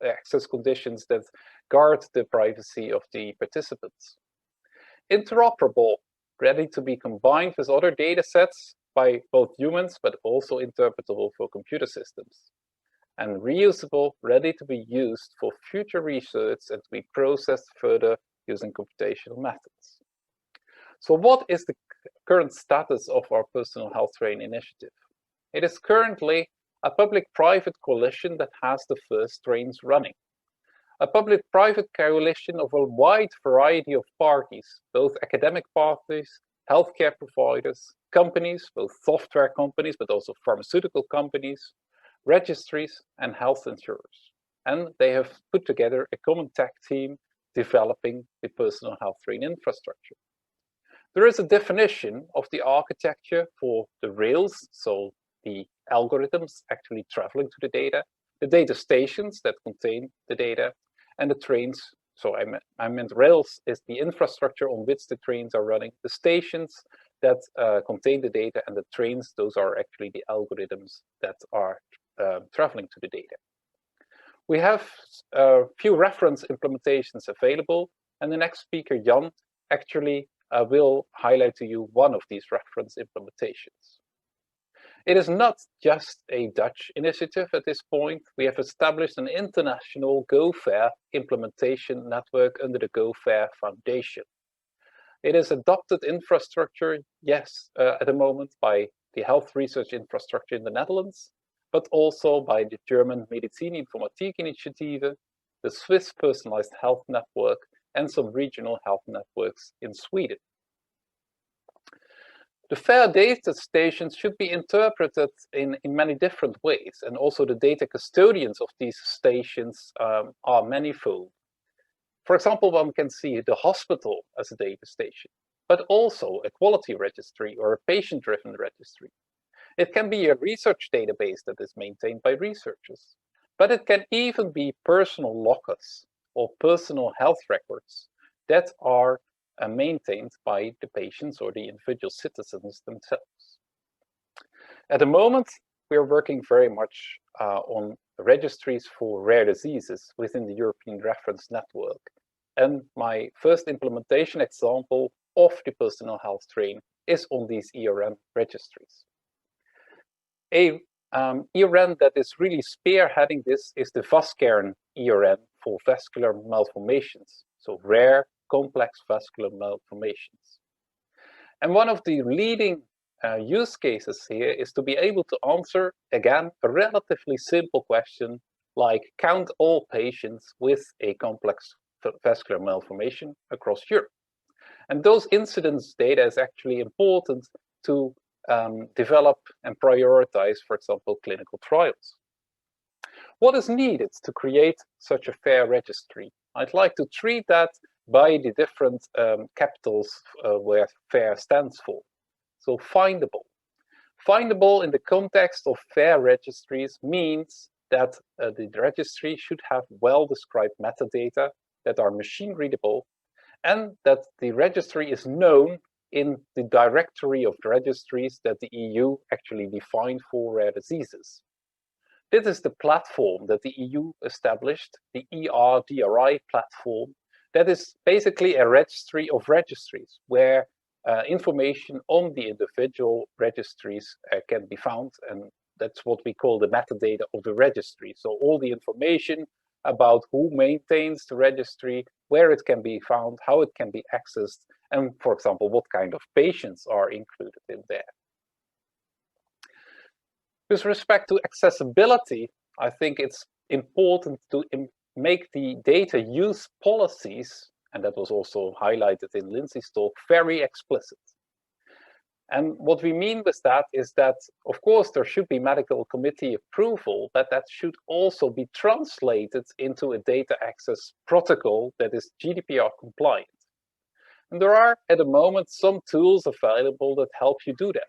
access conditions that guard the privacy of the participants. Interoperable, ready to be combined with other data sets by both humans, but also interpretable for computer systems. And reusable, ready to be used for future research and to be processed further using computational methods. So what is the current status of our personal health train initiative? It is currently a public-private coalition that has the first trains running. A public-private coalition of a wide variety of parties, both academic parties, healthcare providers, companies, both software companies, but also pharmaceutical companies, registries, and health insurers. And they have put together a common tech team developing the personal health train infrastructure. There is a definition of the architecture for the rails, so the algorithms actually traveling to the data stations that contain the data, and the trains. So I meant rails is the infrastructure on which the trains are running, the stations that contain the data, and the trains, those are actually the algorithms that are traveling to the data. We have a few reference implementations available, and the next speaker, Jan, actually will highlight to you one of these reference implementations. It is not just a Dutch initiative at this point. We have established an international GoFair implementation network under the GoFair Foundation. It is adopted infrastructure, yes, at the moment by the health research infrastructure in the Netherlands, but also by the German Medizininformatik Initiative, the Swiss Personalized Health Network, and some regional health networks in Sweden. The FAIR data stations should be interpreted in many different ways, and also the data custodians of these stations are manifold. For example, one can see the hospital as a data station, but also a quality registry or a patient-driven registry. It can be a research database that is maintained by researchers, but it can even be personal lockers or personal health records that are maintained by the patients or the individual citizens themselves. At the moment, we are working very much on registries for rare diseases within the European Reference Network. And my first implementation example of the personal health train is on these ERN registries. A ERN that is really spearheading this is the Vascairn ERN for vascular malformations, so rare complex vascular malformations. And one of the leading use cases here is to be able to answer, again, a relatively simple question like count all patients with a complex vascular malformation across Europe. And those incidence data is actually important to develop and prioritize, for example, clinical trials. What is needed to create such a FAIR registry? I'd like to treat that by the different capitals where FAIR stands for. So findable. Findable in the context of FAIR registries means that the registry should have well-described metadata that are machine readable, and that the registry is known in the directory of the registries that the EU actually defined for rare diseases. This is the platform that the EU established, the ERDRI platform, that is basically a registry of registries where information on the individual registries can be found, and that's what we call the metadata of the registry. So all the information about who maintains the registry, where it can be found, how it can be accessed, and for example, what kind of patients are included in there. With respect to accessibility, I think it's important to make the data use policies, and that was also highlighted in Lynsey's talk, very explicit. And what we mean with that is that, of course, there should be medical committee approval, but that should also be translated into a data access protocol that is GDPR compliant. And there are, at the moment, some tools available that help you do that.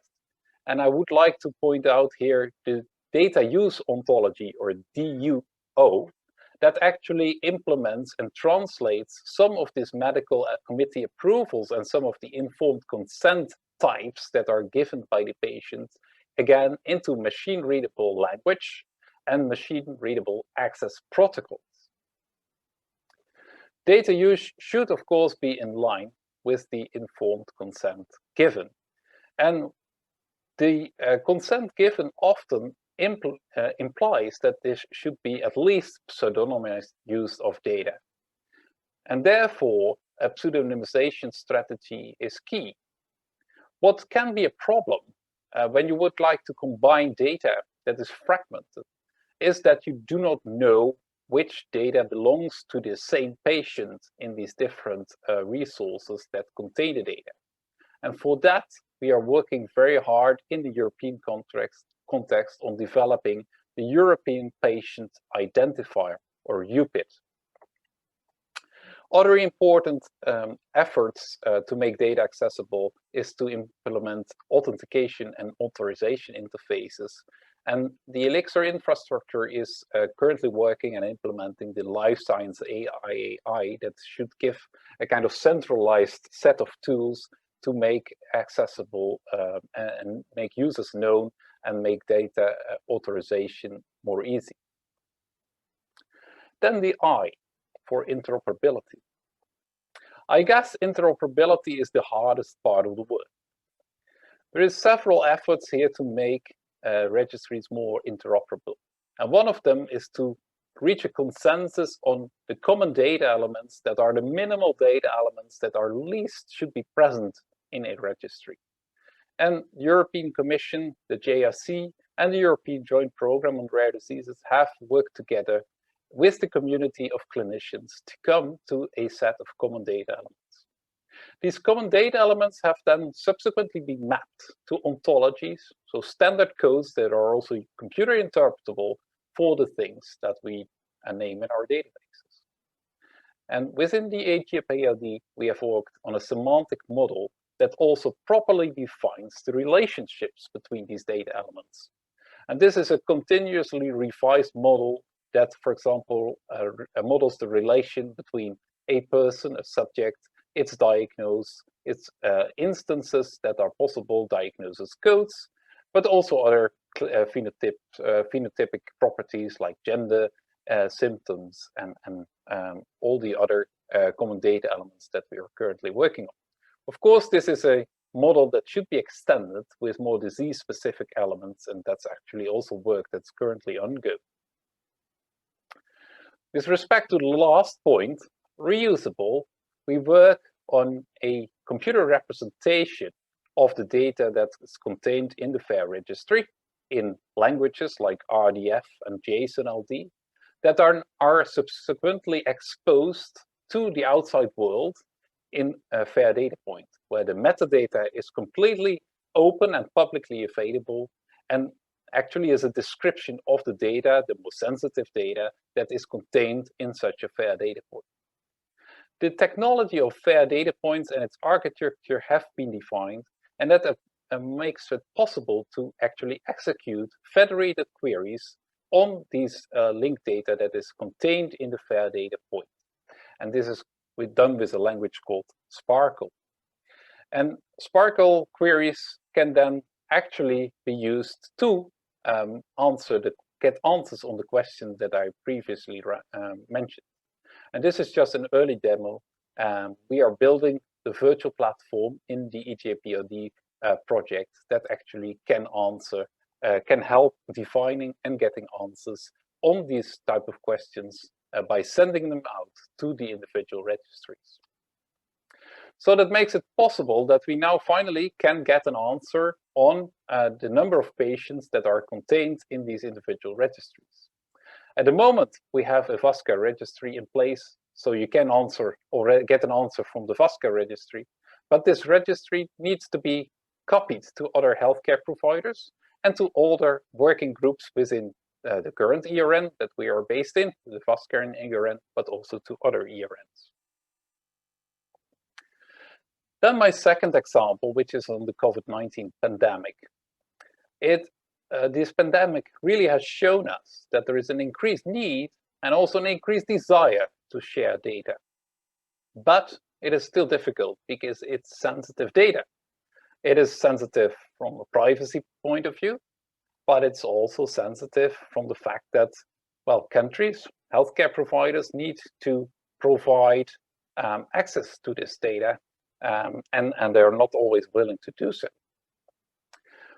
And I would like to point out here the data use ontology, or DUO, that actually implements and translates some of these medical committee approvals and some of the informed consent types that are given by the patient, again, into machine-readable language and machine-readable access protocols. Data use should, of course, be in line with the informed consent given. And the consent given often implies that this should be at least pseudonymized use of data. And therefore, a pseudonymization strategy is key. What can be a problem when you would like to combine data that is fragmented is that you do not know which data belongs to the same patient in these different resources that contain the data. And for that, we are working very hard in the European context on developing the European Patient Identifier, or UPID. Other important efforts to make data accessible is to implement authentication and authorization interfaces. And the Elixir infrastructure is currently working and implementing the life science AI that should give a kind of centralized set of tools to make accessible and make users known and make data authorization more easy. Then the I for interoperability. I guess interoperability is the hardest part of the work. There is several efforts here to make registries more interoperable. And one of them is to reach a consensus on the common data elements that are the minimal data elements that are least should be present in a registry. And the European Commission, the JRC, and the European Joint Programme on Rare Diseases have worked together with the community of clinicians to come to a set of common data elements. These common data elements have then subsequently been mapped to ontologies, so standard codes that are also computer interpretable for the things that we name in our databases. And within the AGPLD, we have worked on a semantic model that also properly defines the relationships between these data elements. And this is a continuously revised model that, for example, models the relation between a person, a subject, its diagnosis, its instances that are possible diagnosis codes, but also other phenotypic properties like gender, symptoms, and all the other common data elements that we are currently working on. Of course, this is a model that should be extended with more disease-specific elements, and that's actually also work that's currently ongoing. With respect to the last point, reusable, we work on a computer representation of the data that is contained in the FAIR registry in languages like RDF and JSON-LD that are subsequently exposed to the outside world in a FAIR data point, where the metadata is completely open and publicly available, and actually is a description of the data, the most sensitive data that is contained in such a FAIR data point. The technology of FAIR data points and its architecture have been defined, and that makes it possible to actually execute federated queries on these linked data that is contained in the FAIR data point. And this is done with a language called Sparkle. And Sparkle queries can then actually be used to get answers on the question that I previously mentioned. And this is just an early demo. We are building the virtual platform in the EJPOD project that actually can answer, can help defining and getting answers on these type of questions by sending them out to the individual registries. So that makes it possible that we now finally can get an answer on the number of patients that are contained in these individual registries. At the moment, we have a VASCA registry in place, so you can answer or get an answer from the VASCA registry, but this registry needs to be copied to other healthcare providers and to other working groups within the current ERN that we are based in, the VASCA and ERN, but also to other ERNs. Then my second example, which is on the COVID-19 pandemic. This pandemic really has shown us that there is an increased need and also an increased desire to share data. But it is still difficult because it's sensitive data. It is sensitive from a privacy point of view, but it's also sensitive from the fact that, well, countries, healthcare providers need to provide access to this data, and they're not always willing to do so.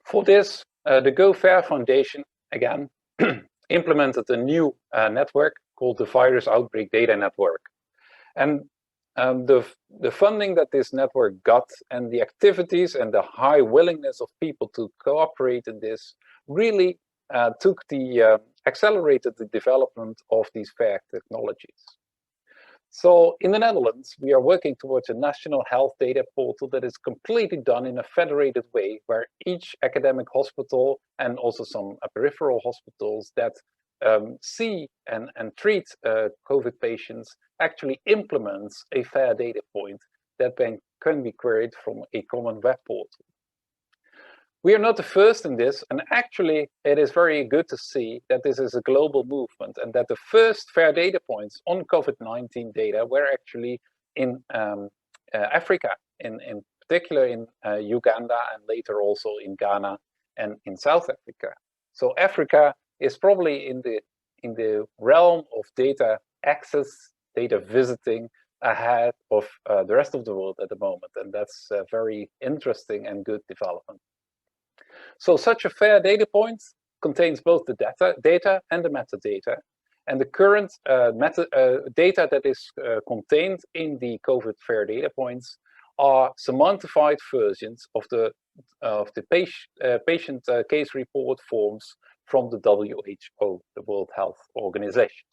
For this, the GoFair Foundation, again, implemented a new network called the Virus Outbreak Data Network. And the funding that this network got and the activities and the high willingness of people to cooperate in this really accelerated the development of these FAIR technologies. So in the Netherlands, we are working towards a national health data portal that is completely done in a federated way, where each academic hospital and also some peripheral hospitals that see and treat COVID patients actually implements a FAIR data point that then can be queried from a common web portal. We are not the first in this, and actually it is very good to see that this is a global movement and that the first FAIR data points on COVID-19 data were actually in Africa, in particular in Uganda and later also in Ghana and in South Africa. So Africa is probably in the realm of data access, data visiting ahead of the rest of the world at the moment, and that's a very interesting and good development. So such a FAIR data point contains both the data and the metadata. And the current data that is contained in the COVID FAIR data points are semantified versions of the patient case report forms from the WHO, the World Health Organization.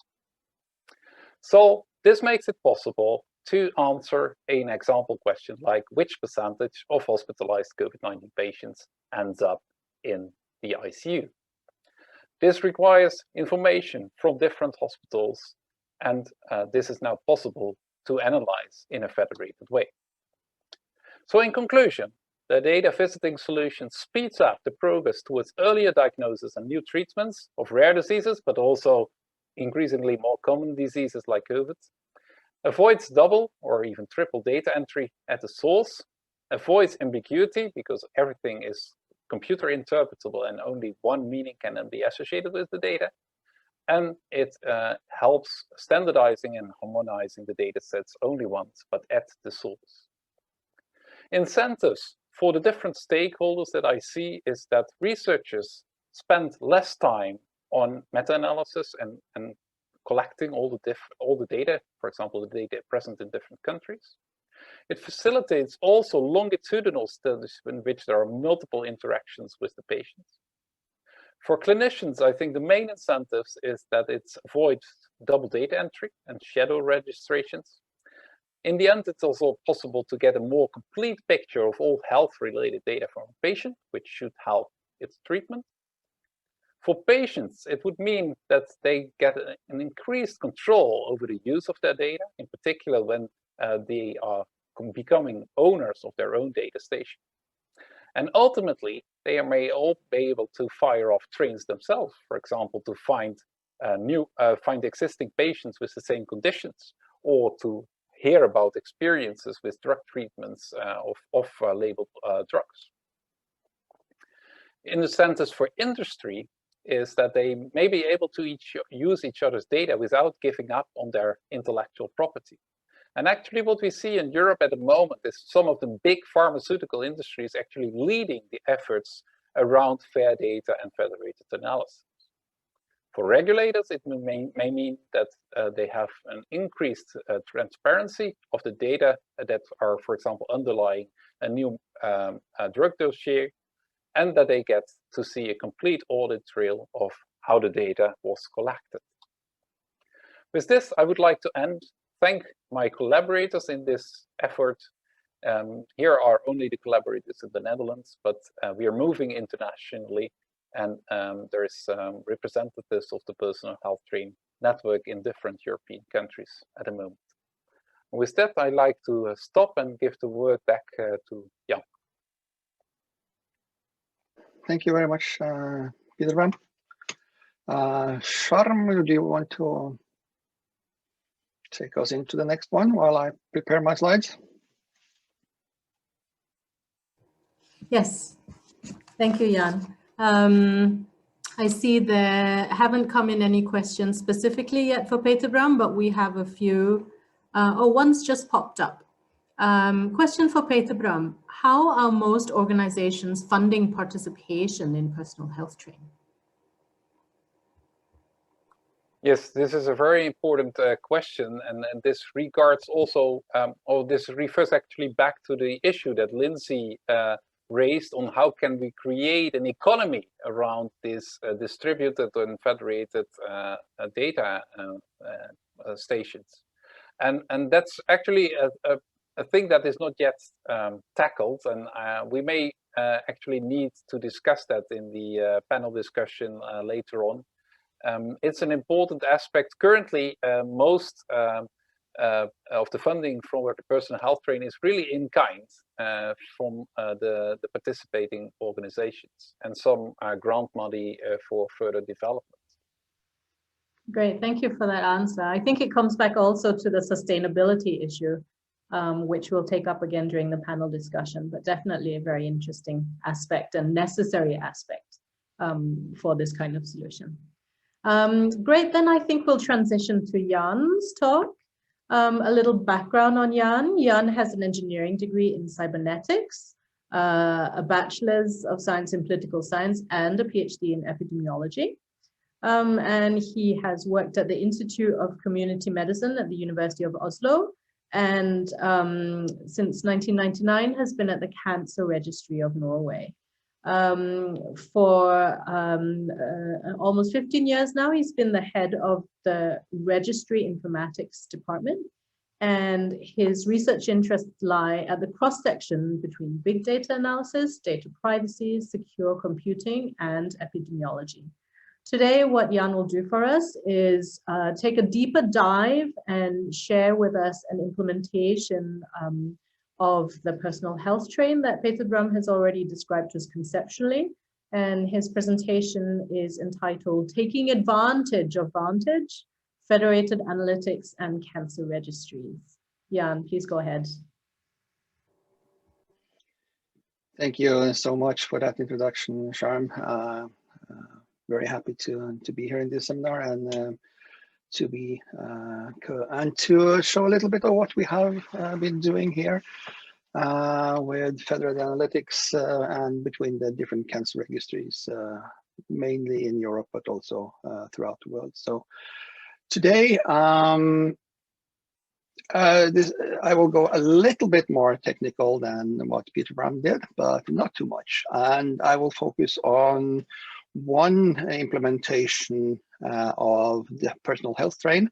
So this makes it possible to answer an example question like which percentage of hospitalized COVID-19 patients ends up in the ICU. This requires information from different hospitals, and this is now possible to analyze in a federated way. So in conclusion, the data visiting solution speeds up the progress towards earlier diagnosis and new treatments of rare diseases, but also increasingly more common diseases like COVID, avoids double or even triple data entry at the source, avoids ambiguity because everything is computer interpretable and only one meaning can then be associated with the data, and it helps standardizing and harmonizing the data sets only once, but at the source. Incentives for the different stakeholders that I see is that researchers spend less time on meta-analysis and collecting all the data, for example, the data present in different countries. It facilitates also longitudinal studies in which there are multiple interactions with the patients. For clinicians, I think the main incentives is that it avoids double data entry and shadow registrations. In the end, it's also possible to get a more complete picture of all health-related data from a patient, which should help its treatment. For patients, it would mean that they get an increased control over the use of their data, in particular when they are becoming owners of their own data station. And ultimately, they may all be able to fire off trains themselves, for example, to find existing patients with the same conditions, or to hear about experiences with drug treatments of off-label drugs. Incentives for industry is that they may be able to use each other's data without giving up on their intellectual property. And actually what we see in Europe at the moment is some of the big pharmaceutical industries actually leading the efforts around fair data and federated analysis. For regulators, it may mean that they have an increased transparency of the data that are, for example, underlying a new drug dossier, and that they get to see a complete audit trail of how the data was collected. With this, I would like to thank my collaborators in this effort. Here are only the collaborators in the Netherlands, but we are moving internationally, and there is representatives of the Personal Health Train network in different European countries at the moment. And with that, I'd like to stop and give the word back to Jan. Thank you very much, Peter-Bram. Sharm, do you want to take us into the next one while I prepare my slides? Yes, thank you, Jan. I see there haven't come in any questions specifically yet for Peter-Bram, but we have a few. One's just popped up. Question for Peter-Bram: how are most organizations funding participation in personal health training? Yes, this is a very important question, and this regards also, or this refers actually back to the issue that Lynsey raised on how can we create an economy around this distributed and federated data stations. And that's actually a thing that is not yet tackled, and we may actually need to discuss that in the panel discussion later on. It's an important aspect. Currently, most of the funding from the personal health training is really in kind from the participating organizations, and some grant money for further development. Great, thank you for that answer. I think it comes back also to the sustainability issue, which we'll take up again during the panel discussion, but definitely a very interesting aspect and necessary aspect for this kind of solution. Great, then I think we'll transition to Jan's talk. A little background on Jan. Jan has an engineering degree in cybernetics, a bachelor's of science in political science, and a PhD in epidemiology. And he has worked at the Institute of Community Medicine at the University of Oslo, and since 1999 has been at the Cancer Registry of Norway. For almost 15 years now, he's been the head of the Registry Informatics department, and his research interests lie at the cross-section between big data analysis, data privacy, secure computing, and epidemiology. Today, what Jan will do for us is take a deeper dive and share with us an implementation of the personal health train that Peter-Bram has already described to us conceptually. And his presentation is entitled Taking Advantage of Vantage, Federated Analytics and Cancer Registries. Jan, please go ahead. Thank you so much for that introduction, Sharm. Very happy to be here in this seminar and to show a little bit of what we have been doing here with federated analytics and between the different cancer registries, mainly in Europe, but also throughout the world. So today, I will go a little bit more technical than what Peter-Bram did, but not too much. And I will focus on one implementation of the personal health train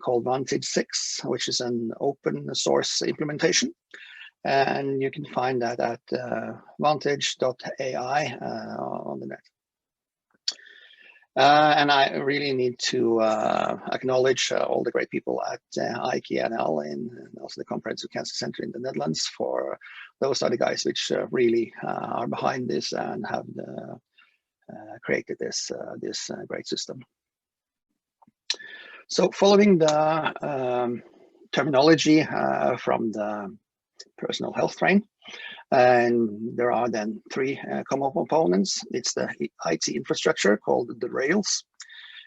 called Vantage 6, which is an open source implementation. And you can find that at vantage.ai on the net. And I really need to acknowledge all the great people at IKNL and also the Comprehensive Cancer Center in the Netherlands, for those are the guys which really are behind this and have created this great system. So following the terminology from the personal health train, and there are then three common components. It's the IT infrastructure called the rails.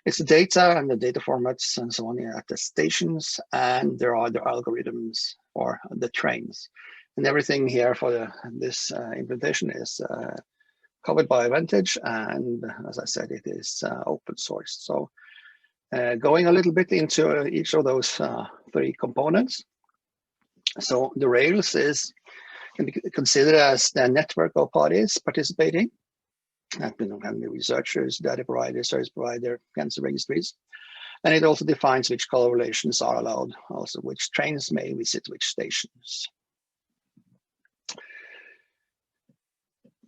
It's the data and the data formats and so on at the stations, and there are the algorithms for the trains. And everything here for this implementation is covered by Vantage, and as I said, it is open source. So going a little bit into each of those three components. So the Rails can be considered as the network of parties participating. That can be researchers, data providers, service provider, cancer registries. And it also defines which collaborations are allowed, also which trains may visit which stations.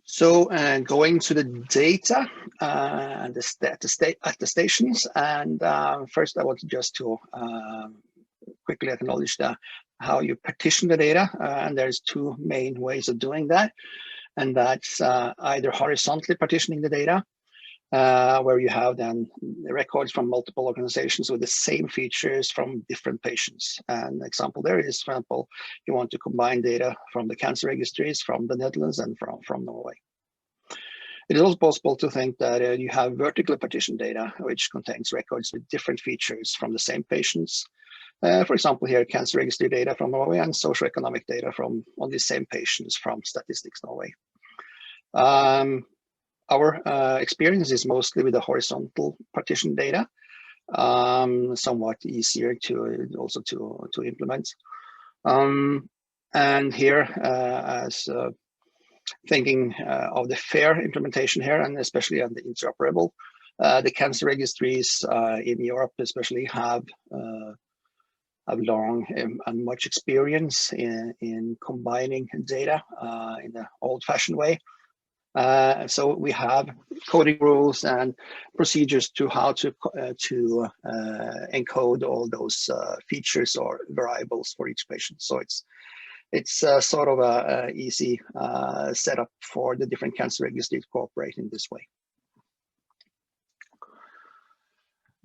So going to the data at the stations, and first I want just to quickly acknowledge how you partition the data, and there's two main ways of doing that, and that's either horizontally partitioning the data, where you have then records from multiple organizations with the same features from different patients. And an example there is, for example, you want to combine data from the cancer registries from the Netherlands and from Norway. It is also possible to think that you have vertically partitioned data, which contains records with different features from the same patients. For example, here, cancer registry data from Norway and socioeconomic data from on the same patients from Statistics Norway. Our experience is mostly with the horizontal partition data, somewhat easier to also to implement. And here, as thinking of the FAIR implementation here, and especially on the interoperable, the cancer registries in Europe especially have long and much experience in combining data in the old-fashioned way. So we have coding rules and procedures to how to encode all those features or variables for each patient. So it's sort of a easy setup for the different cancer registries to cooperate in this way.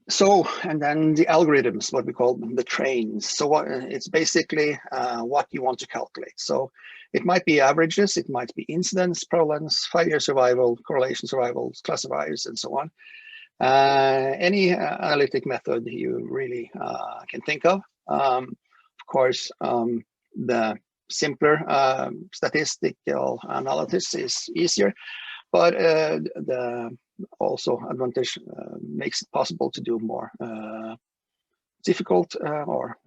So, and then the algorithms, what we call the trains. So it's basically what you want to calculate. So it might be averages, it might be incidence, prevalence, 5-year survival, correlation survivals, classifiers, and so on. Any analytic method you really can think of. Of course, the simpler statistical analysis is easier, but the also advantage makes it possible to do more difficult or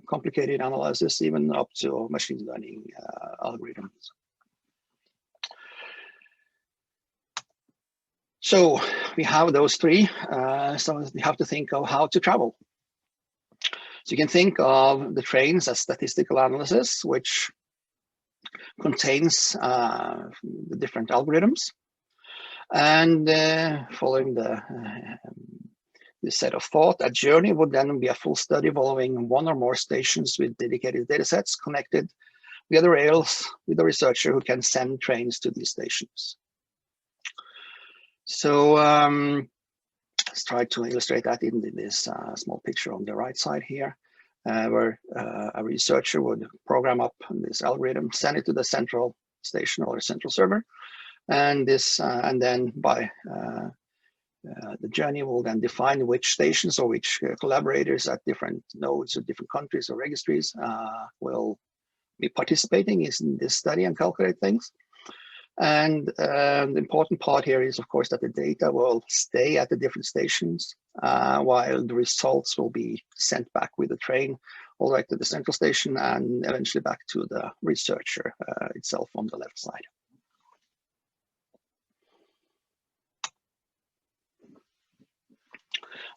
complicated analysis, even up to machine learning algorithms. So we have those three, so we have to think of how to travel. So you can think of the trains as statistical analysis, which contains the different algorithms. And following the set of thought, a journey would then be a full study following one or more stations with dedicated data sets connected via the rails with a researcher who can send trains to these stations. So let's try to illustrate that in this small picture on the right side here, where a researcher would program up this algorithm, send it to the central station or central server. And this, and then by the journey will then define which stations or which collaborators at different nodes or different countries or registries will be participating in this study and calculate things. And the important part here is, of course, that the data will stay at the different stations while the results will be sent back with the train all right to the central station and eventually back to the researcher itself on the left side.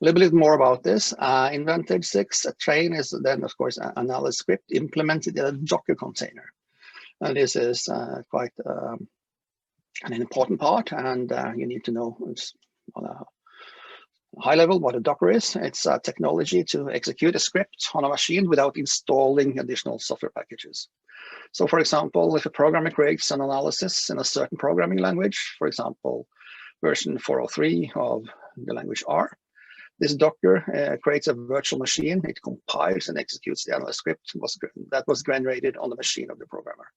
A little bit more about this. In Vantage 6, a train is then, of course, an analysis script implemented in a Docker container. And this is quite an important part, and you need to know on a high level what a Docker is. It's a technology to execute a script on a machine without installing additional software packages. So, for example, if a programmer creates an analysis in a certain programming language, for example, version 403 of the language R, this Docker creates a virtual machine. It compiles and executes the analysis script that was generated on the machine of the programmer.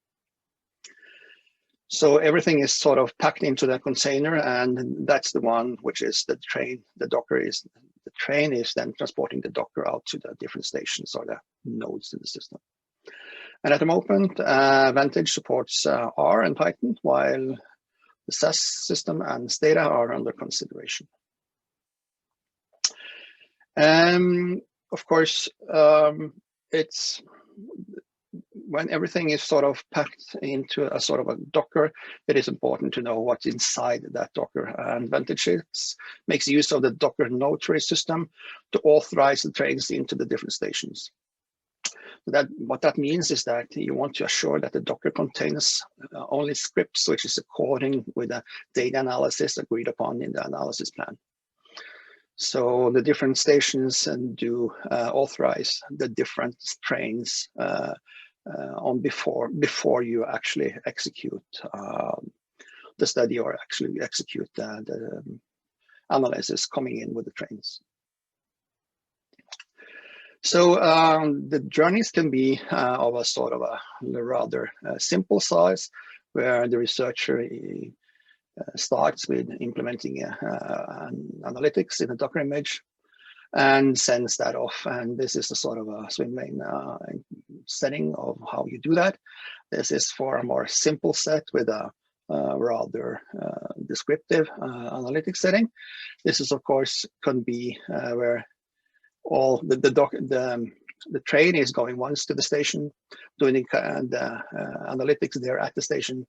So everything is sort of packed into that container, and that's the one which is the train. The Docker is the train is then transporting the doctor out to the different stations or the nodes in the system. And at the moment, Vantage supports R and Python, while the SAS system and Stata are under consideration. Of course, it's when everything is sort of packed into a sort of a Docker, it is important to know what's inside that Docker. And Vantage makes use of the Docker notary system to authorize the trains into the different stations. What that means is that you want to assure that the Docker contains only scripts which is according with the data analysis agreed upon in the analysis plan. So the different stations do authorize the different trains on before you actually execute the study or actually execute the analysis coming in with the trains. So the journeys can be of a sort of a rather simple size, where the researcher starts with implementing analytics in a Docker image and sends that off. And this is a sort of a swim lane setting of how you do that. This is for a more simple set with a rather descriptive analytics setting. This is, of course, can be where all the train is going once to the station, doing the analytics there at the station,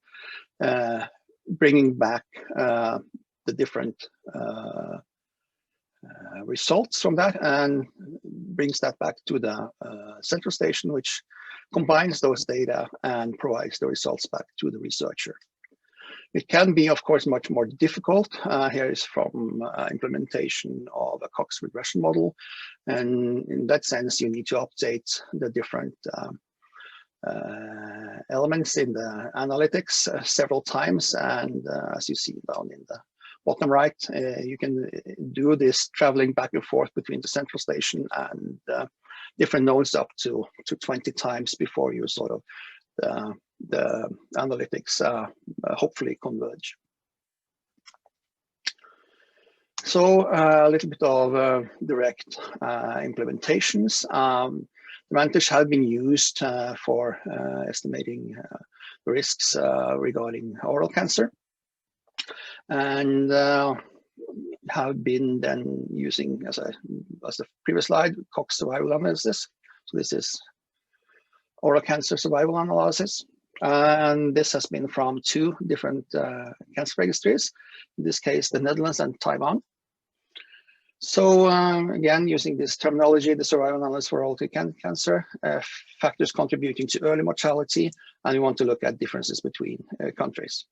bringing back the different results from that and brings that back to the central station, which combines those data and provides the results back to the researcher. It can be, of course, much more difficult. Here is from implementation of a Cox regression model. And in that sense, you need to update the different elements in the analytics several times. And as you see down in the bottom right, you can do this traveling back and forth between the central station and different nodes up to 20 times before you sort of the analytics hopefully converge. So a little bit of direct implementations. Vantage have been used for estimating risks regarding oral cancer, and have been then using, as the previous slide, Cox survival analysis. So this is oral cancer survival analysis. And this has been from 2 different cancer registries, in this case, the Netherlands and Taiwan. So again, using this terminology, the survival analysis for oral cancer, factors contributing to early mortality, and we want to look at differences between countries.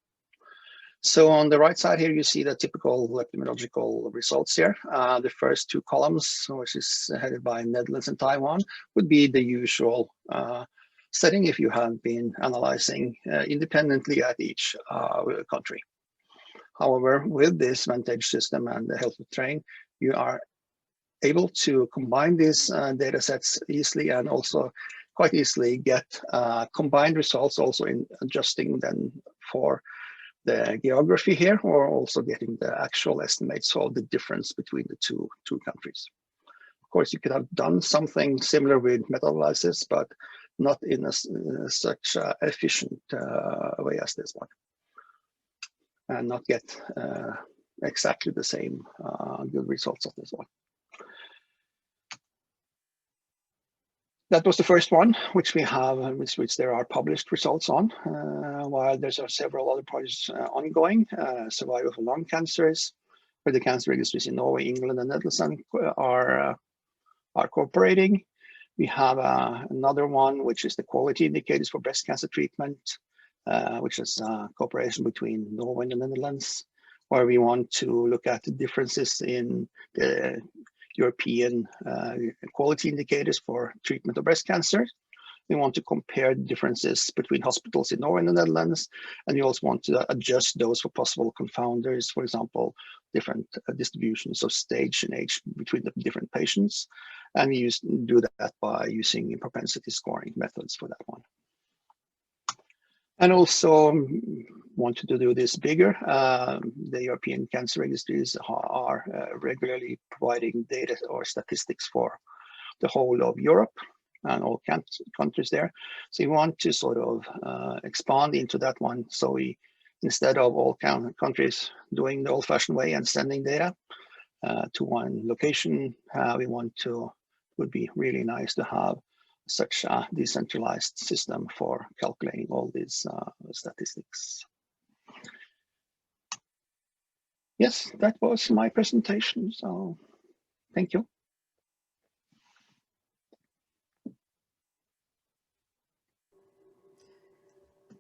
So on the right side here, you see the typical epidemiological results here. The first 2 columns, which is headed by Netherlands and Taiwan, would be the usual setting if you have been analyzing independently at each country. However, with this Vantage system and the Health Train, you are able to combine these data sets easily and also quite easily get combined results also in adjusting them for the geography here, or also getting the actual estimates of the difference between the two countries. Of course, you could have done something similar with meta-analysis, but not in such efficient way as this one, and not get exactly the same good results of this one. That was the first one, which we have, which there are published results on, while there's several other projects ongoing. Survival for lung cancers, where the cancer registries in Norway, England, and Netherlands are cooperating. We have another one, which is the quality indicators for breast cancer treatment, which is cooperation between Norway and the Netherlands, where we want to look at the differences in the European quality indicators for treatment of breast cancer. We want to compare differences between hospitals in Norway and the Netherlands, and we also want to adjust those for possible confounders, for example, different distributions of stage and age between the different patients. And we do that by using propensity scoring methods for that one. And also want to do this bigger, the European cancer registries are regularly providing data or statistics for the whole of Europe and all countries there. So we want to sort of expand into that one. So we, instead of all countries doing the old-fashioned way and sending data to one location, we want to, would be really nice to have such a decentralized system for calculating all these statistics. Yes, that was my presentation. So thank you.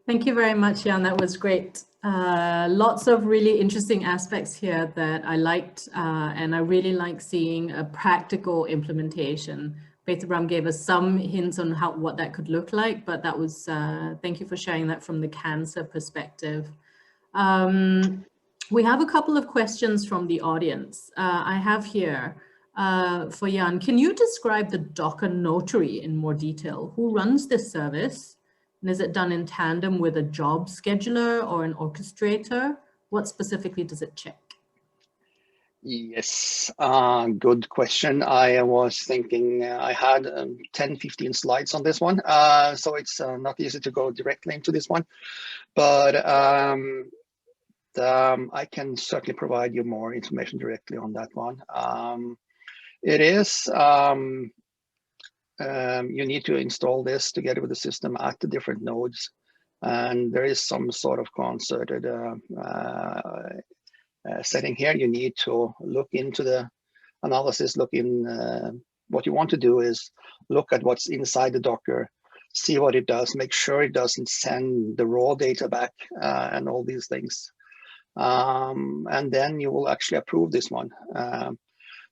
Thank you very much, Jan. That was great. Lots of really interesting aspects here that I liked, and I really like seeing a practical implementation. Peter-Bram gave us some hints on what that could look like, but that was, thank you for sharing that from the cancer perspective. We have a couple of questions from the audience. I have here for Jan, can you describe the Docker Notary in more detail? Who runs this service? And is it done in tandem with a job scheduler or an orchestrator? What specifically does it check? Yes, good question. I was thinking I had 10, 15 slides on this one. So it's not easy to go directly into this one, but I can certainly provide you more information directly on that one. It is, you need to install this together with the system at the different nodes. And there is some sort of concerted setting here. You need to look into the analysis, look in, what you want to do is look at what's inside the Docker, see what it does, make sure it doesn't send the raw data back and all these things. And then you will actually approve this one.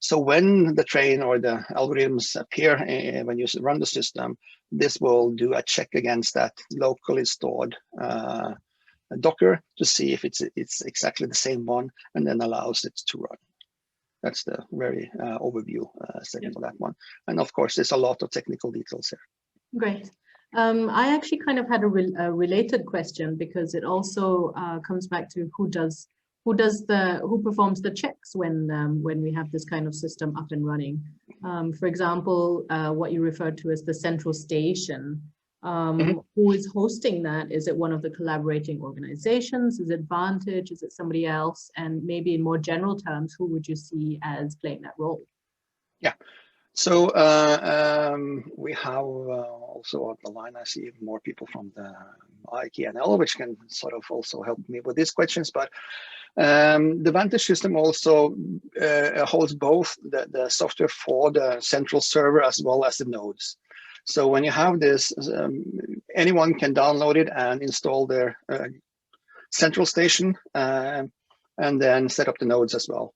So when the train or the algorithms appear, when you run the system, this will do a check against that locally stored Docker to see if it's exactly the same one, and then allows it to run. That's the very overview setting for that one. And of course, there's a lot of technical details here. Great. I actually kind of had a related question, because it also comes back to who performs the checks when we have this kind of system up and running. For example, what you referred to as the central station. Who is hosting that? Is it one of the collaborating organizations? Is it Vantage? Is it somebody else? And maybe in more general terms, who would you see as playing that role? Yeah. So we have also on the line, I see more people from the IKNL, which can sort of also help me with these questions. But the Vantage system also holds both the software for the central server as well as the nodes. So when you have this, anyone can download it and install their central station and then set up the nodes as well.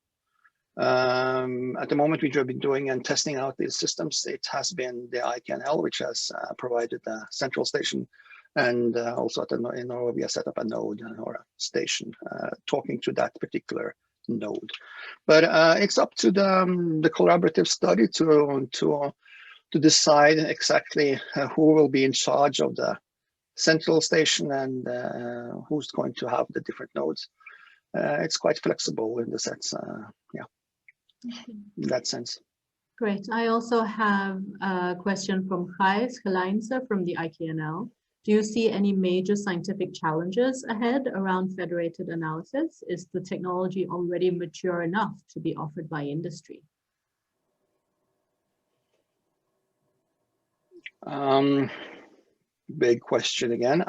At the moment, we have been doing and testing out these systems. It has been the IKNL, which has provided the central station. And also in Norway, we have set up a node or a station talking to that particular node. But it's up to the collaborative study to decide exactly who will be in charge of the central station and who's going to have the different nodes. It's quite flexible in the sense, yeah, in that sense. Great. I also have a question from Gijs Gelijnse from the IKNL. Do you see any major scientific challenges ahead around federated analysis? Is the technology already mature enough to be offered by industry? Big question again.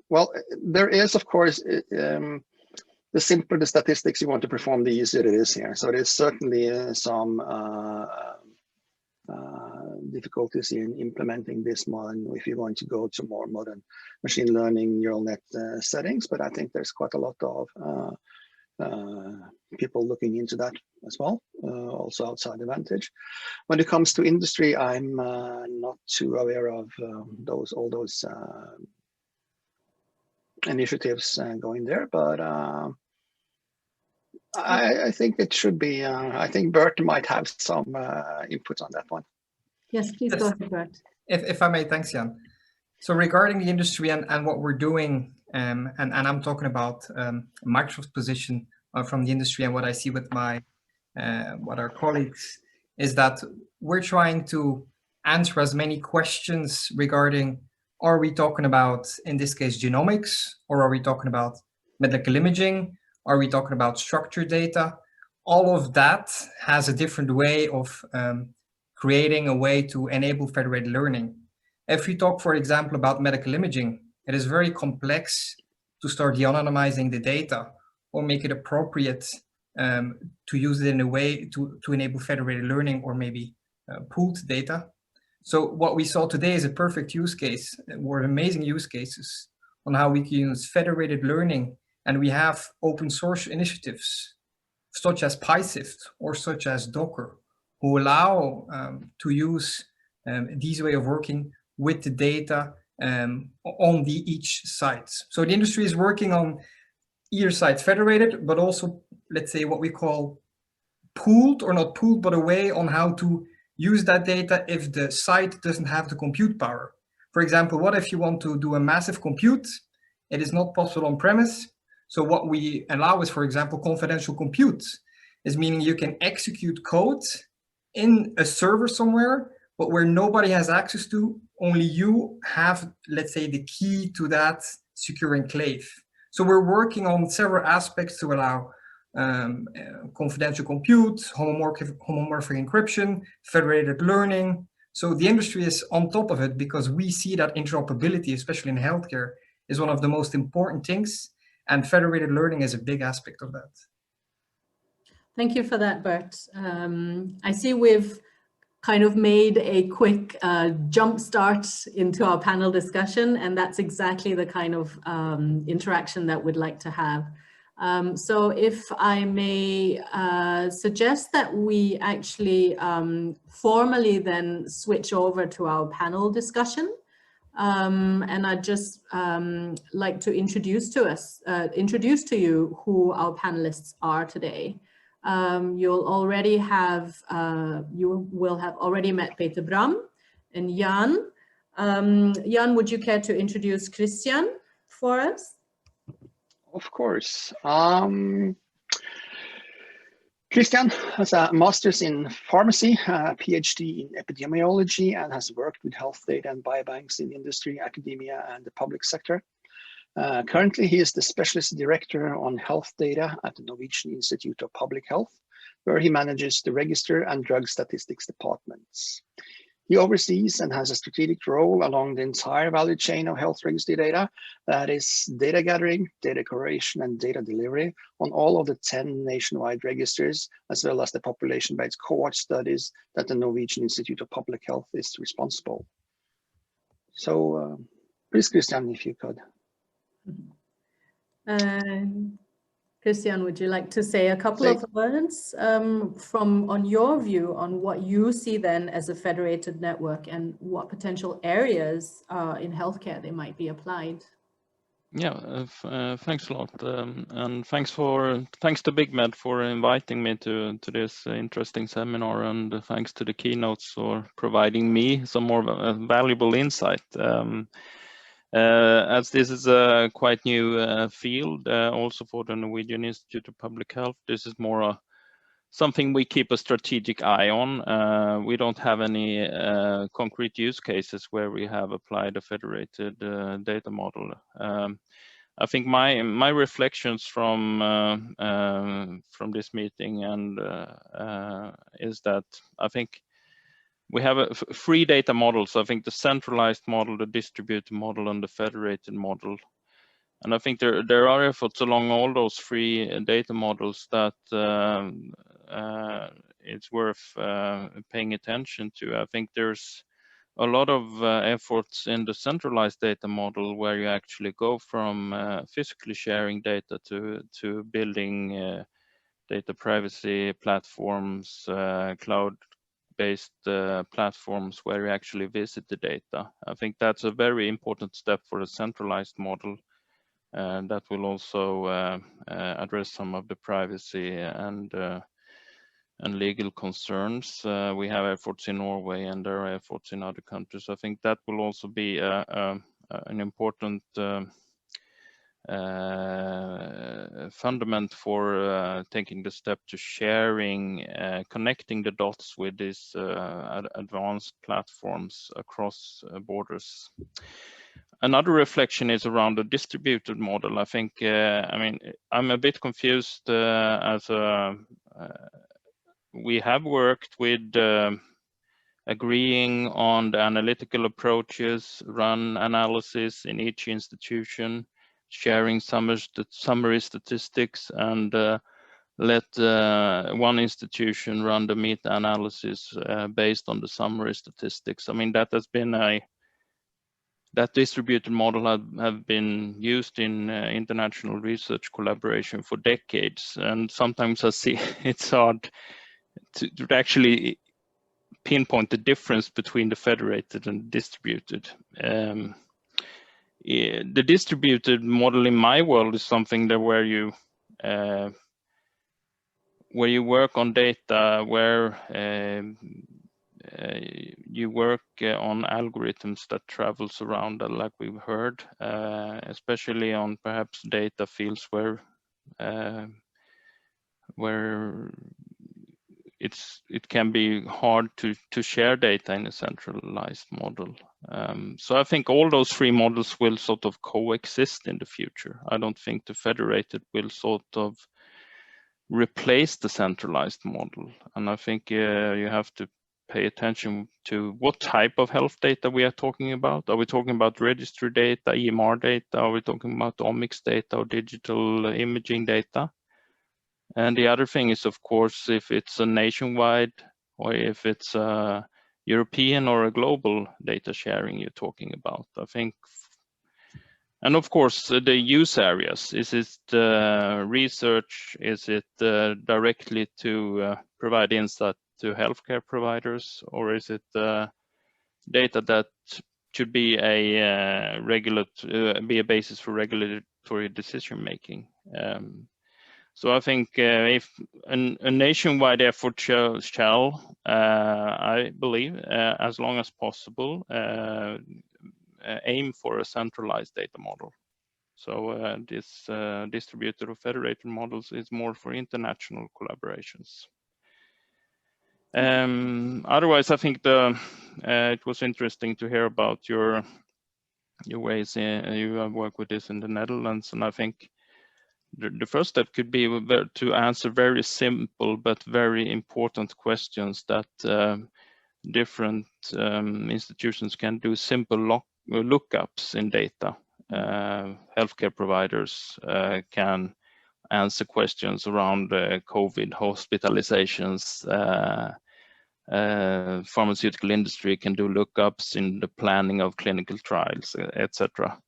Well, there is, of course, the simpler the statistics you want to perform, the easier it is here. So there's certainly some difficulties in implementing this one if you're going to go to more modern machine learning neural net settings. But I think there's quite a lot of people looking into that as well, also outside the Vantage. When it comes to industry, I'm not too aware of all those initiatives going there, but I think it should be. I think Bert might have some input on that one. Yes, please go ahead, Bert. If I may, thanks, Jan. So regarding the industry and what we're doing, and I'm talking about Microsoft's position from the industry and what I see with my what our colleagues, is that we're trying to answer as many questions regarding, are we talking about, in this case, genomics, or are we talking about medical imaging? Are we talking about structured data? All of that has a different way of creating a way to enable federated learning. If you talk, for example, about medical imaging, it is very complex to start de-anonymizing the data or make it appropriate to use it in a way to enable federated learning or maybe pooled data. So what we saw today is a perfect use case, or amazing use cases on how we can use federated learning. And we have open source initiatives such as PySift or such as Docker, who allow to use these way of working with the data on each site. So the industry is working on either side federated, but also, let's say, what we call pooled, or not pooled, but a way on how to use that data if the site doesn't have the compute power. For example, what if you want to do a massive compute? It is not possible on premise. So what we allow is, for example, confidential compute, is meaning you can execute code in a server somewhere, but where nobody has access to, only you have, let's say, the key to that secure enclave. So we're working on several aspects to allow confidential compute, homomorphic encryption, federated learning. So the industry is on top of it because we see that interoperability, especially in healthcare, is one of the most important things, and federated learning is a big aspect of that. Thank you for that, Bert. I see we've kind of made a quick jump start into our panel discussion, and that's exactly the kind of interaction that we'd like to have. So if I may suggest that we actually formally then switch over to our panel discussion. And I'd just like to introduce to you who our panelists are today. You will have already met Peter-Bram and Jan. Jan, would you care to introduce Christian for us? Of course. Christian has a master's in pharmacy, a PhD in epidemiology, and has worked with health data and biobanks in industry, academia, and the public sector. Currently, he is the specialist director on health data at the Norwegian Institute of Public Health, where he manages the register and drug statistics departments. He oversees and has a strategic role along the entire value chain of health registry data, that is data gathering, data curation, and data delivery on all of the 10 nationwide registers, as well as the population-based cohort studies that the Norwegian Institute of Public Health is responsible. So please, Christian, if you could. Christian, would you like to say a couple of words on your view on what you see then as a federated network and what potential areas in healthcare they might be applied? Yeah, thanks a lot, and thanks to BigMed for inviting me to this interesting seminar, and thanks to the keynotes for providing me some more valuable insight. As this is a quite new field, also for the Norwegian Institute of Public Health, this is more something we keep a strategic eye on. We don't have any concrete use cases where we have applied a federated data model. I think my reflections from this meeting and is that I think we have three data models. I think the centralized model, the distributed model, and the federated model. And I think there are efforts along all those three data models that it's worth paying attention to. I think there's a lot of efforts in the centralized data model where you actually go from physically sharing data to building data privacy platforms, cloud-based platforms where you actually visit the data. I think that's a very important step for a centralized model. That will also address some of the privacy and legal concerns. We have efforts in Norway and there are efforts in other countries. I think that will also be a an important fundament for taking the step to sharing, connecting the dots with these advanced platforms across borders. Another reflection is around the distributed model. I think, I mean, I'm a bit confused as we have worked with agreeing on the analytical approaches, run analysis in each institution, sharing summary statistics, and let one institution run the meta-analysis based on the summary statistics. I mean, that has been that distributed model have been used in international research collaboration for decades, and sometimes I see it's hard to actually pinpoint the difference between the federated and distributed. The distributed model in my world is something that where you work on data, where you work on algorithms that travels around, like we've heard, especially on perhaps data fields where it can be hard to share data in a centralized model. So I think all those three models will sort of coexist in the future. I don't think the federated will sort of replace the centralized model. And I think you have to pay attention to what type of health data we are talking about. Are we talking about registry data, EMR data? Are we talking about omics data or digital imaging data? And the other thing is, of course, if it's a nationwide or if it's a European or a global data sharing you're talking about, I think. And of course, the use areas, is it research? Is it directly to provide insight to healthcare providers? Or is it data that should be a basis for regulatory decision making? So I think if a nationwide effort shall, I believe, as long as possible, aim for a centralized data model. So this distributed or federated models is more for international collaborations. Otherwise, I think it was interesting to hear about your ways you have worked with this in the Netherlands, and I think the first step could be to answer very simple but very important questions that different institutions can do simple lookups in data. Healthcare providers can answer questions around COVID hospitalizations. Pharmaceutical industry can do lookups in the planning of clinical trials, etc.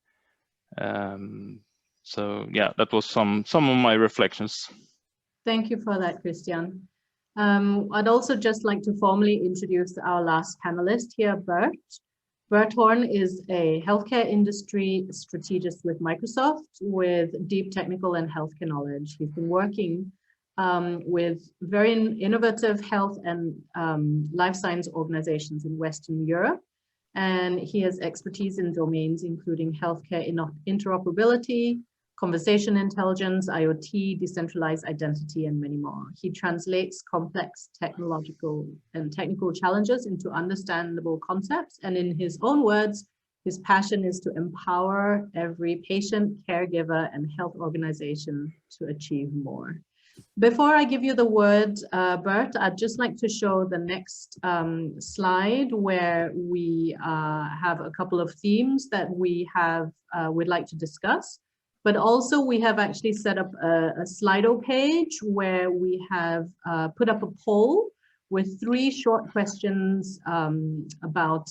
So yeah, that was some of my reflections. Thank you for that, Christian. I'd also just like to formally introduce our last panelist here, Bert. Bert Hoen is a healthcare industry strategist with Microsoft with deep technical and healthcare knowledge. He's been working with very innovative health and life science organizations in Western Europe. And he has expertise in domains including healthcare interoperability, conversation intelligence, IoT, decentralized identity, and many more. He translates complex technological and technical challenges into understandable concepts. And in his own words, his passion is to empower every patient, caregiver, and health organization to achieve more. Before I give you the word, Bert, I'd just like to show the next slide where we have a couple of themes that we'd like to discuss. But also we have actually set up a Slido page where we have put up a poll with 3 short questions about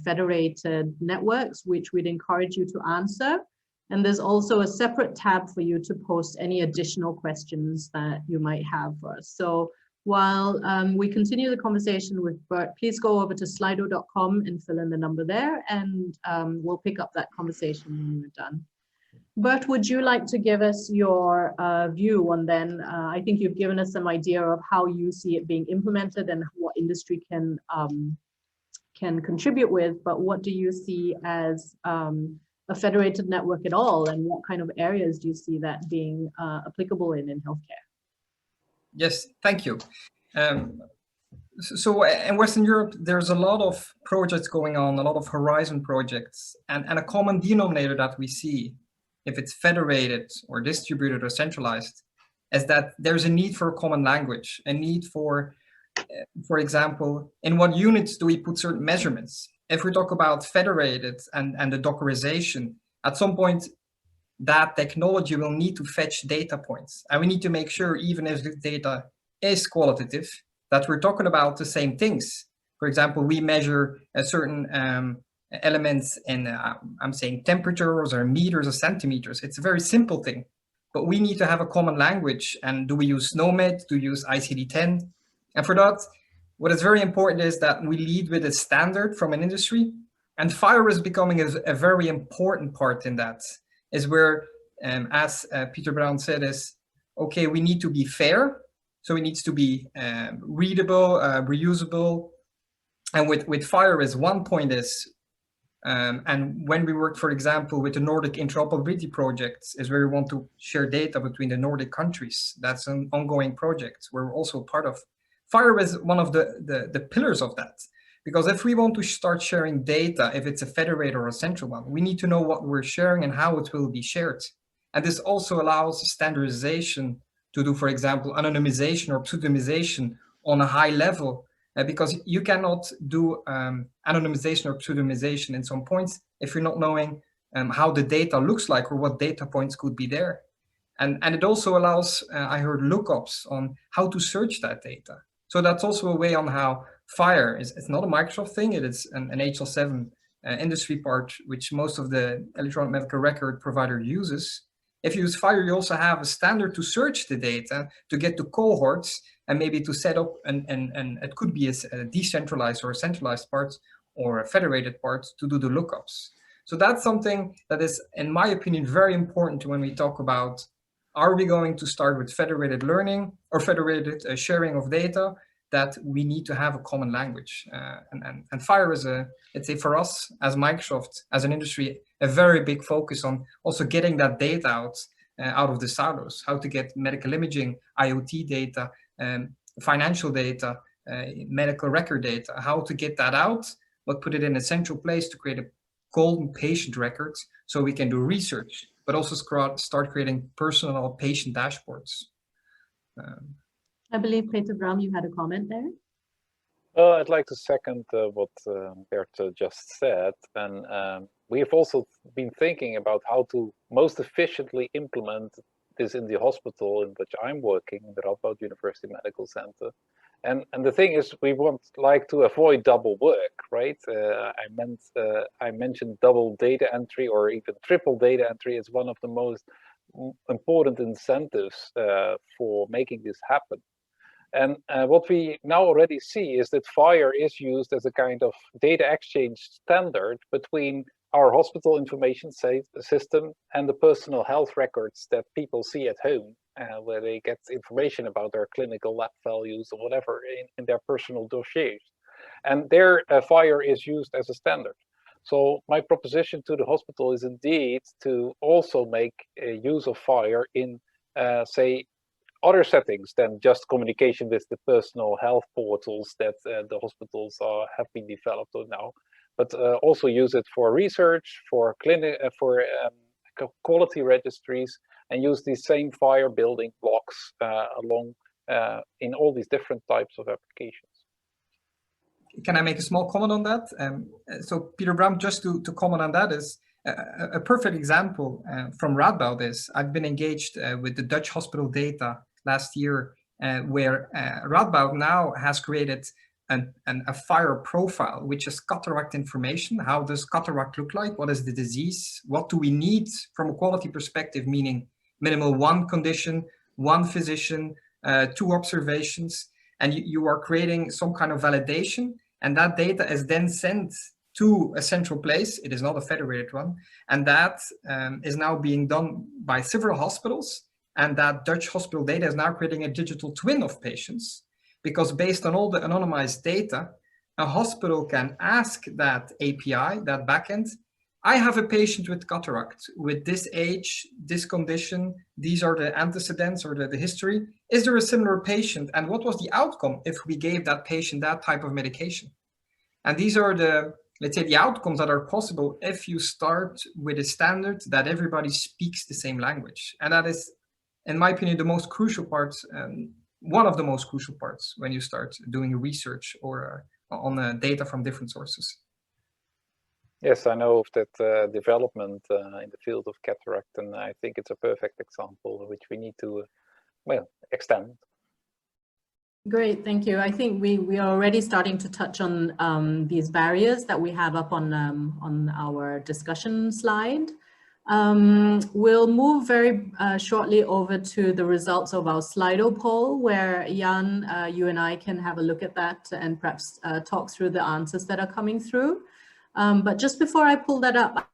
federated networks, which we'd encourage you to answer. And there's also a separate tab for you to post any additional questions that you might have for us. So while we continue the conversation with Bert, please go over to slido.com and fill in the number there, and we'll pick up that conversation when we're done. Bert, would you like to give us your view on then? I think you've given us some idea of how you see it being implemented and what industry can contribute with, but what do you see as a federated network at all, and what kind of areas do you see that being applicable in healthcare? Yes, thank you. So in Western Europe, there's a lot of projects going on, a lot of Horizon projects, and a common denominator that we see, if it's federated or distributed or centralized, is that there's a need for a common language, a need for example, in what units do we put certain measurements? If we talk about federated and the Dockerization, at some point, that technology will need to fetch data points. And we need to make sure, even if the data is qualitative, that we're talking about the same things. For example, we measure a certain elements in, I'm saying temperatures or meters or centimeters. It's a very simple thing, but we need to have a common language. And do we use SNOMED? Do we use ICD-10? And for that, what is very important is that we lead with a standard from an industry, and FHIR is becoming a very important part in that, is where, as Peter-Bram said, is, okay, we need to be fair, so it needs to be readable, reusable, and with FHIR is one point is, and when we work, for example, with the Nordic interoperability projects, is where we want to share data between the Nordic countries. That's an ongoing project we're also part of. FHIR is one of the pillars of that, because if we want to start sharing data, if it's a federated or a central one, we need to know what we're sharing and how it will be shared. And this also allows standardization to do, for example, anonymization or pseudonymization on a high level, because you cannot do anonymization or pseudonymization in some points if you're not knowing how the data looks like or what data points could be there. And it also allows, I heard, lookups on how to search that data. So that's also a way on how FHIR is. It's not a Microsoft thing. It is an HL7 industry part, which most of the electronic medical record provider uses. If you use FHIR, you also have a standard to search the data, to get to cohorts, and maybe to set up, and it could be a decentralized or a centralized part or a federated part to do the lookups. So that's something that is, in my opinion, very important when we talk about, are we going to start with federated learning or federated sharing of data, that we need to have a common language. And FHIR is, let's say, for us as Microsoft, as an industry, a very big focus on also getting that data out of the silos, how to get medical imaging, IoT data, financial data, medical record data, how to get that out, but put it in a central place to create a golden patient record so we can do research, but also start creating personal patient dashboards. I believe, Peter-Bram, you had a comment there. I'd like to second what Bert just said. And we have also been thinking about how to most efficiently implement this in the hospital in which I'm working, the Radboud University Medical Center. And the thing is, we like to avoid double work, right? I mentioned double data entry or even triple data entry is one of the most important incentives for making this happen. And what we now already see is that FHIR is used as a kind of data exchange standard between our hospital information system and the personal health records that people see at home, where they get information about their clinical lab values or whatever in their personal dossiers. And there, FHIR is used as a standard. So my proposition to the hospital is indeed to also make use of FHIR in, say, other settings than just communication with the personal health portals that the hospitals have been developed now, but also use it for research, for quality registries, and use these same FHIR building blocks along in all these different types of applications. Can I make a small comment on that? So Peter-Bram, just to comment on that, is a perfect example from Radboud is, I've been engaged with the Dutch hospital data last year, where Radboud now has created a FHIR profile, which is cataract information. How does cataract look like? What is the disease? What do we need from a quality perspective, meaning minimal one condition, one physician, 2 observations, and you are creating some kind of validation, and that data is then sent to a central place. It is not a federated one, and that is now being done by several hospitals. And that Dutch hospital data is now creating a digital twin of patients, because based on all the anonymized data, a hospital can ask that API, that backend, I have a patient with cataract with this age, this condition, these are the antecedents or the history. Is there a similar patient? And what was the outcome if we gave that patient that type of medication? And these are the, let's say, the outcomes that are possible if you start with a standard that everybody speaks the same language. And that is, in my opinion, the most crucial part, one of the most crucial parts when you start doing research or on data from different sources. Yes, I know of that development in the field of cataract, and I think it's a perfect example which we need to, well, extend. Great, thank you. I think we are already starting to touch on these barriers that we have up on our discussion slide. We'll move very shortly over to the results of our Slido poll, where Jan, you and I can have a look at that and perhaps talk through the answers that are coming through. But just before I pull that up,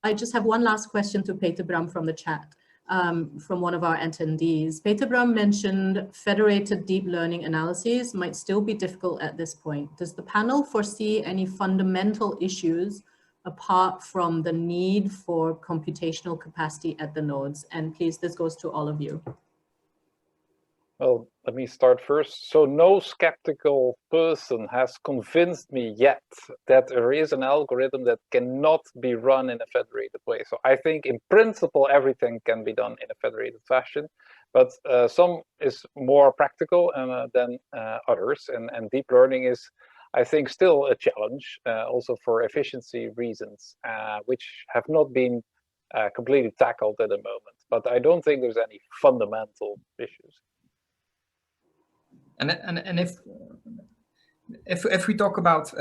I just have one last question to Peter-Bram from the chat, from one of our attendees. Peter-Bram mentioned federated deep learning analyses might still be difficult at this point. Does the panel foresee any fundamental issues apart from the need for computational capacity at the nodes? And please, this goes to all of you. Well, let me start first. So no skeptical person has convinced me yet that there is an algorithm that cannot be run in a federated way. So I think in principle, everything can be done in a federated fashion, but some is more practical than others. And deep learning is, I think, still a challenge, also for efficiency reasons, which have not been completely tackled at the moment. But I don't think there's any fundamental issues. And if we talk about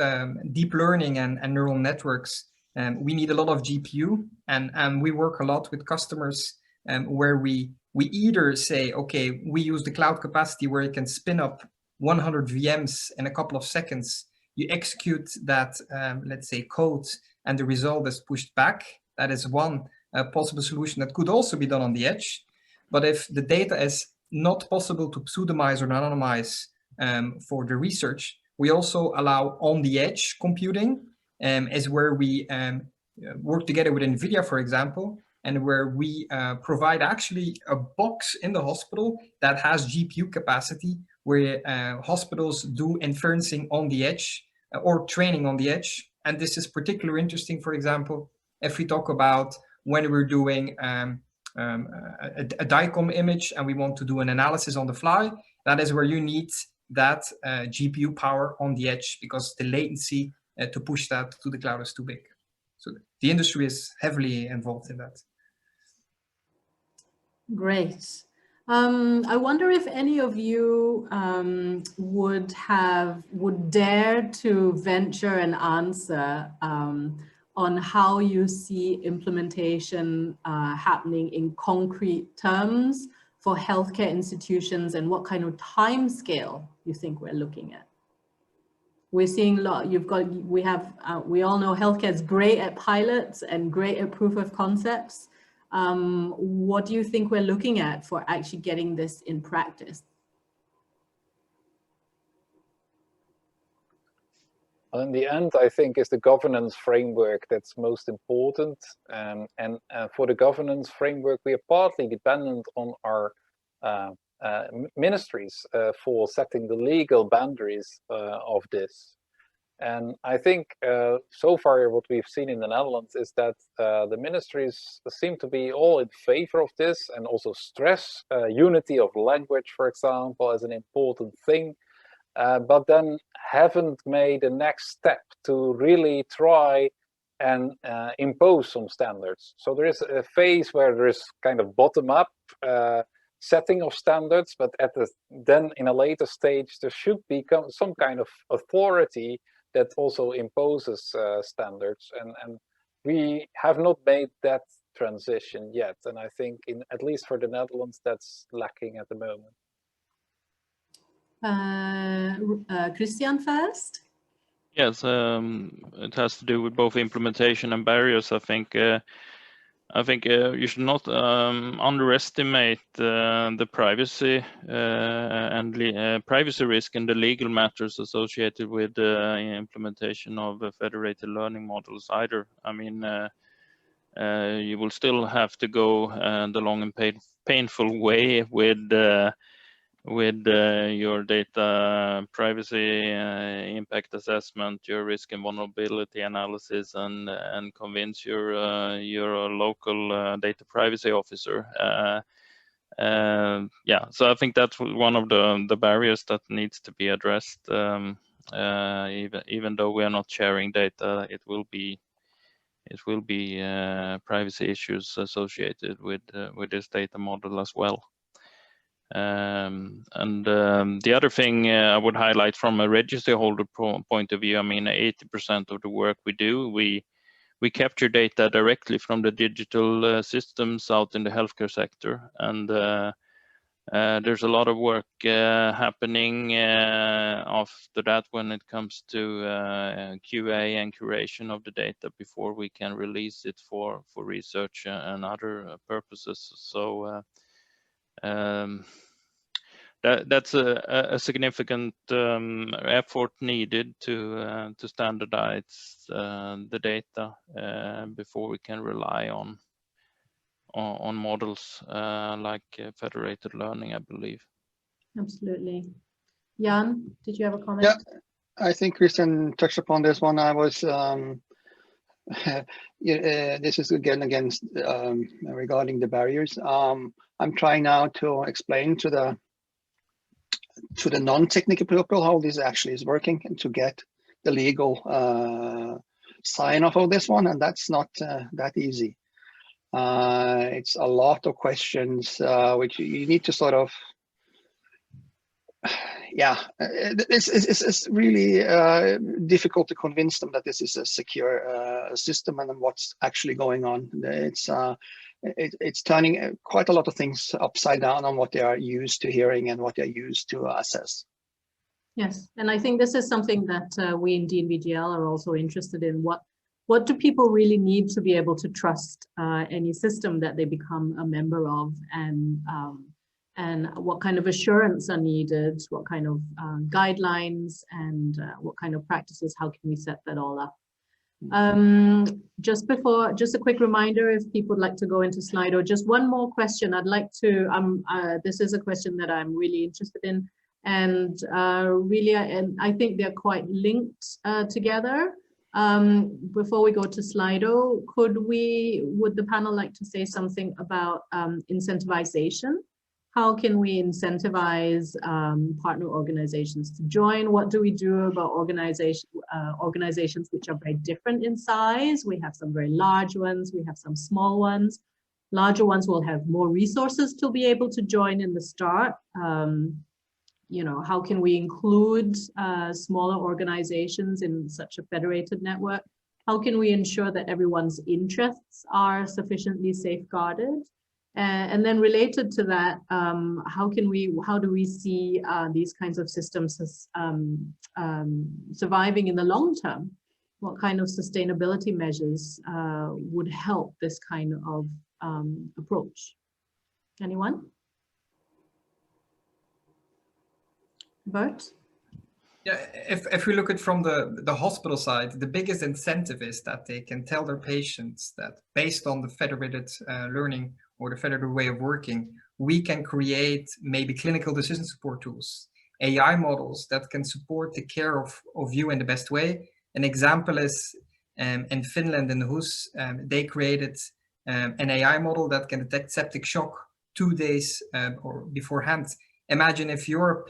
deep learning and neural networks, we need a lot of GPU, and we work a lot with customers where we either say, okay, we use the cloud capacity where you can spin up 100 VMs in a couple of seconds. You execute that, let's say, code, and the result is pushed back. That is one possible solution that could also be done on the edge. But if the data is not possible to pseudonymize or anonymize for the research, we also allow on-the-edge computing, is where we work together with NVIDIA, for example, and where we provide actually a box in the hospital that has GPU capacity, where hospitals do inferencing on the edge or training on the edge. And this is particularly interesting, for example, if we talk about when we're doing a DICOM image and we want to do an analysis on the fly. That is where you need that GPU power on the edge, because the latency to push that to the cloud is too big. So the industry is heavily involved in that. Great. I wonder if any of you would dare to venture an answer on how you see implementation happening in concrete terms for healthcare institutions, and what kind of time scale you think we're looking at. We're seeing a lot. We all know healthcare is great at pilots and great at proof of concepts. What do you think we're looking at for actually getting this in practice? In the end, I think is the governance framework that's most important. And for the governance framework, we are partly dependent on our ministries for setting the legal boundaries of this. And I think so far what we've seen in the Netherlands is that the ministries seem to be all in favor of this, and also stress unity of language, for example, as an important thing. But then haven't made a next step to really try and impose some standards. So there is a phase where there is kind of bottom-up setting of standards, but then in a later stage there should be some kind of authority that also imposes standards, and we have not made that transition yet. And I think, at least for the Netherlands, that's lacking at the moment. Christian first? Yes, it has to do with both implementation and barriers, I think. I think you should not underestimate the privacy and privacy risk and the legal matters associated with the implementation of federated learning models either. I mean, you will still have to go the long and painful way with your data privacy impact assessment, your risk and vulnerability analysis, and convince your local data privacy officer. Yeah, so I think that's one of the barriers that needs to be addressed. Even though we are not sharing data, it will be privacy issues associated with this data model as well. The other thing I would highlight from a registry holder point of view, I mean, 80% of the work we do, we capture data directly from the digital systems out in the healthcare sector, and there's a lot of work happening after that when it comes to QA and curation of the data before we can release it for research and other purposes. So that's a significant effort needed to standardize the data before we can rely on models like federated learning, I believe. Absolutely. Jan, did you have a comment? Yeah, I think Christian touched upon this one. I was this is again regarding the barriers. I'm trying now to explain to the non-technical people how this actually is working and to get the legal sign off of this one, and that's not that easy. It's a lot of questions which you need to sort of, yeah, it's really difficult to convince them that this is a secure system and what's actually going on. It's turning quite a lot of things upside down on what they are used to hearing and what they're used to assess. Yes, and I think this is something that we in DNVGL are also interested in. What do people really need to be able to trust any system that they become a member of, and what kind of assurance are needed, what kind of guidelines, and what kind of practices, how can we set that all up? Just a quick reminder, if people would like to go into Slido, just one more question. I'd like to, this is a question that I'm really interested in, and I think they're quite linked together. Before we go to Slido, would the panel like to say something about incentivization? How can we incentivize partner organizations to join? What do we do about organizations which are very different in size? We have some very large ones, we have some small ones. Larger ones will have more resources to be able to join in the start. You know, how can we include smaller organizations in such a federated network? How can we ensure that everyone's interests are sufficiently safeguarded? And then related to that, how do we see these kinds of systems as, surviving in the long term? What kind of sustainability measures would help this kind of approach? Anyone? Bert? Yeah, if we look at from the hospital side, the biggest incentive is that they can tell their patients that based on the federated learning or the federated way of working, we can create maybe clinical decision support tools, AI models that can support the care of you in the best way. An example is in Finland, in Hoes, they created an AI model that can detect septic shock 2 days or beforehand. Imagine if you're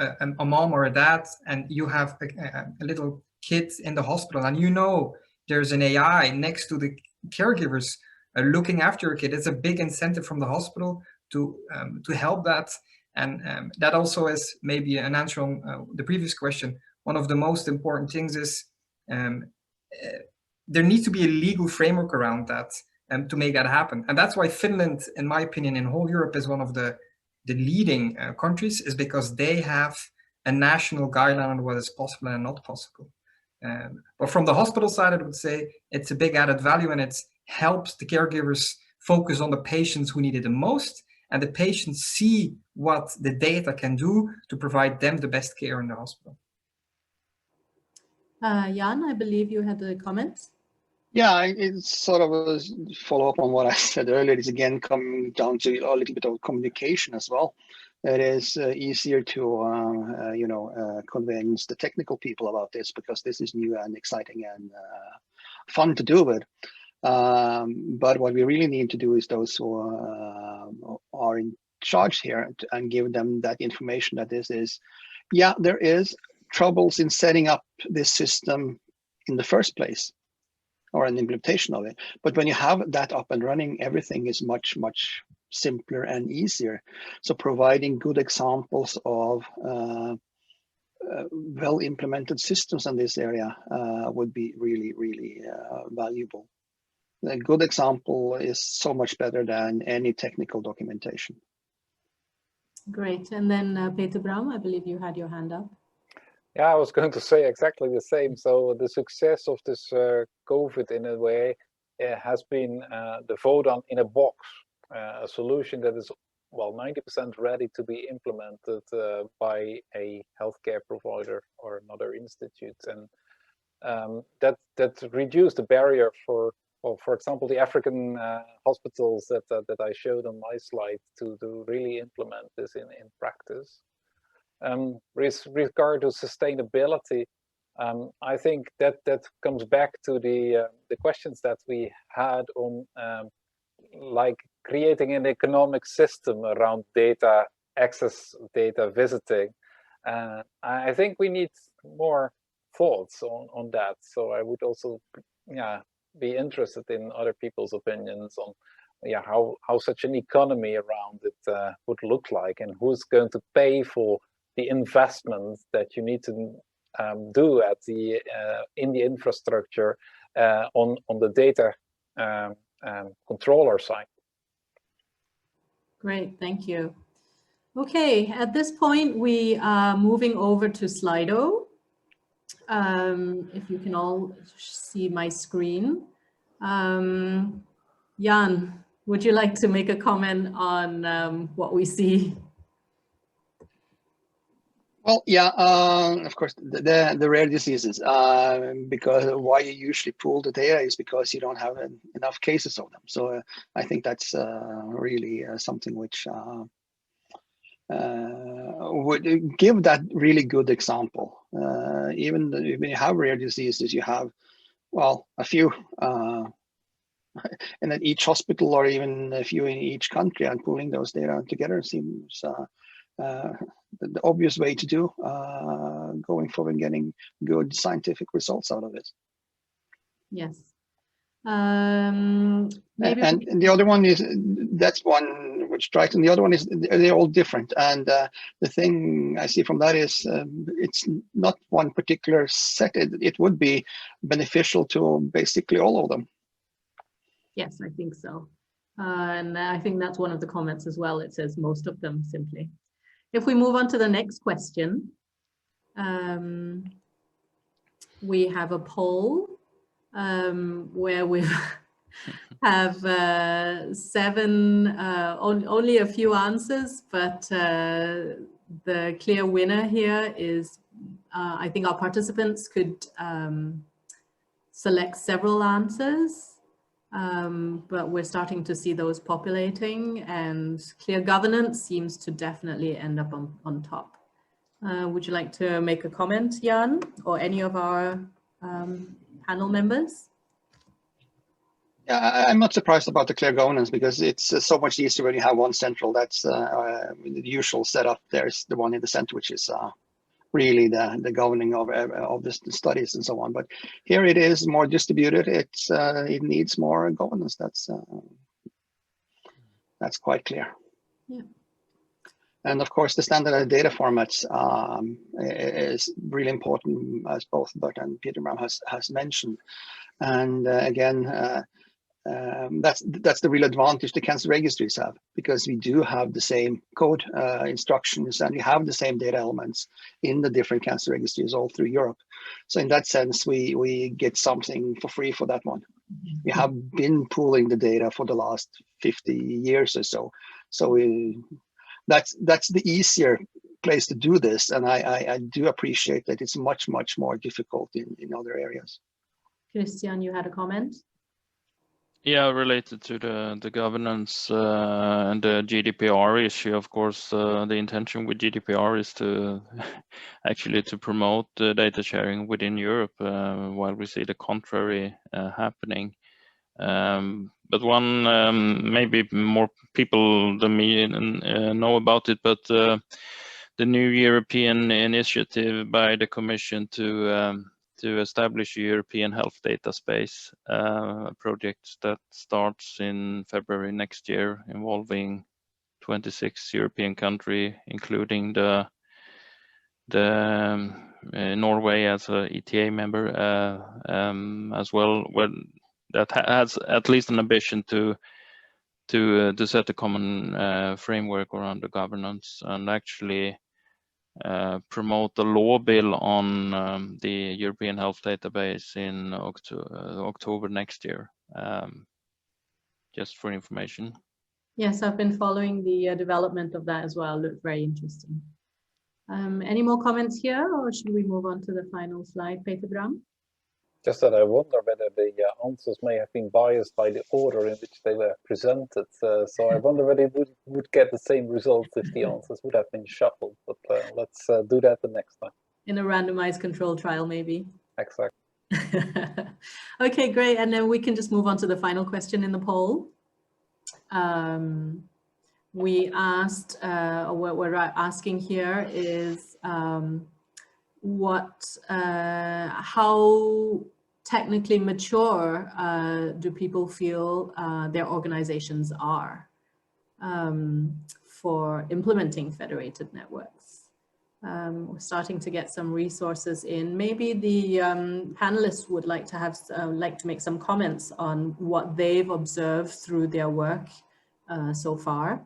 a mom or a dad and you have a little kid in the hospital and you know there's an AI next to the caregivers looking after your kid. It's a big incentive from the hospital to help that. And that also is maybe an answer on the previous question. One of the most important things is there needs to be a legal framework around that to make that happen. And that's why Finland, in my opinion, in whole Europe is one of the leading countries, is because they have a national guideline on what is possible and not possible. But from the hospital side, I would say it's a big added value, and it helps the caregivers focus on the patients who need it the most, and the patients see what the data can do to provide them the best care in the hospital. Jan, I believe you had a comment. Yeah, it's sort of a follow-up on what I said earlier. It's again coming down to a little bit of communication as well. It is easier to, convince the technical people about this because this is new and exciting and fun to do with. But what we really need to do is those who are in charge here and give them that information that this is, yeah, there is troubles in setting up this system in the first place, or an implementation of it. But when you have that up and running, everything is much, much simpler and easier. So providing good examples of well-implemented systems in this area would be really, really valuable. A good example is so much better than any technical documentation. Great. And then Peter-Bram, I believe you had your hand up. Yeah, I was going to say exactly the same. So the success of this COVID in a way has been the vote on in a box, a solution that is, well, 90% ready to be implemented by a healthcare provider or another institute. And that reduced the barrier for example, the African hospitals that I showed on my slide to really implement this in practice. With regard to sustainability, I think that comes back to the questions that we had on like creating an economic system around data access, data visiting. I think we need more thoughts on that. So I would also, be interested in other people's opinions on, how such an economy around it would look like, and who's going to pay for the investments that you need to do at in the infrastructure on the data controller side. Great, thank you. Okay, at this point we are moving over to Slido. If you can all see my screen. Jan, would you like to make a comment on what we see? Well, yeah, of course, the rare diseases, because why you usually pool the data is because you don't have enough cases of them. So I think that's really something which would give that really good example. Even when you have rare diseases, you have, well, a few in each hospital or even a few in each country, and pooling those data together seems the obvious way to do going forward and getting good scientific results out of it. Yes. And the other one is, that's one which strikes, and the other one is they're all different. And the thing I see from that is it's not one particular set. It would be beneficial to basically all of them. Yes, I think so. And I think that's one of the comments as well. It says most of them simply. If we move on to the next question, we have a poll where we have only a few answers, but the clear winner here is, I think our participants could select several answers. But we're starting to see those populating, and clear governance seems to definitely end up on top. Would you like to make a comment, Jan, or any of our panel members? Yeah, I'm not surprised about the clear governance, because it's so much easier when you have one central. That's the usual setup. There's the one in the center, which is really the governing of the studies and so on. But here it is more distributed. It needs more governance. That's quite clear. Yeah. And of course, the standardized data formats is really important, as both Bert and Peter-Bram has mentioned. And again, that's the real advantage the cancer registries have, because we do have the same code instructions, and we have the same data elements in the different cancer registries all through Europe. So in that sense, we get something for free for that one. We have been pooling the data for the last 50 years or so. So that's the easier place to do this, and I do appreciate that it's much more difficult in other areas. Christian, you had a comment? Yeah, related to the governance and the GDPR issue. Of course, the intention with GDPR is to actually to promote data sharing within Europe, while we see the contrary happening. But one, maybe more people than me know about it, but the new European initiative by the Commission to establish a European health data space, project that starts in February next year, involving 26 European countries, including the Norway as a ETA member as well. That has at least an ambition to set a common framework around the governance and actually promote the law bill on the European health database in October next year. Just for information. Yes, I've been following the development of that as well. Looked very interesting. Any more comments here, or should we move on to the final slide, Peter-Bram? Just that I wonder whether the answers may have been biased by the order in which they were presented. So I wonder whether it would get the same results if the answers would have been shuffled. But let's do that the next time. In a randomized control trial, maybe. Exactly. Okay, great. And then we can just move on to the final question in the poll. We asked, what we're asking here is how technically mature do people feel their organizations are for implementing federated networks? We're starting to get some resources in. Maybe the panelists would like to have make some comments on what they've observed through their work so far.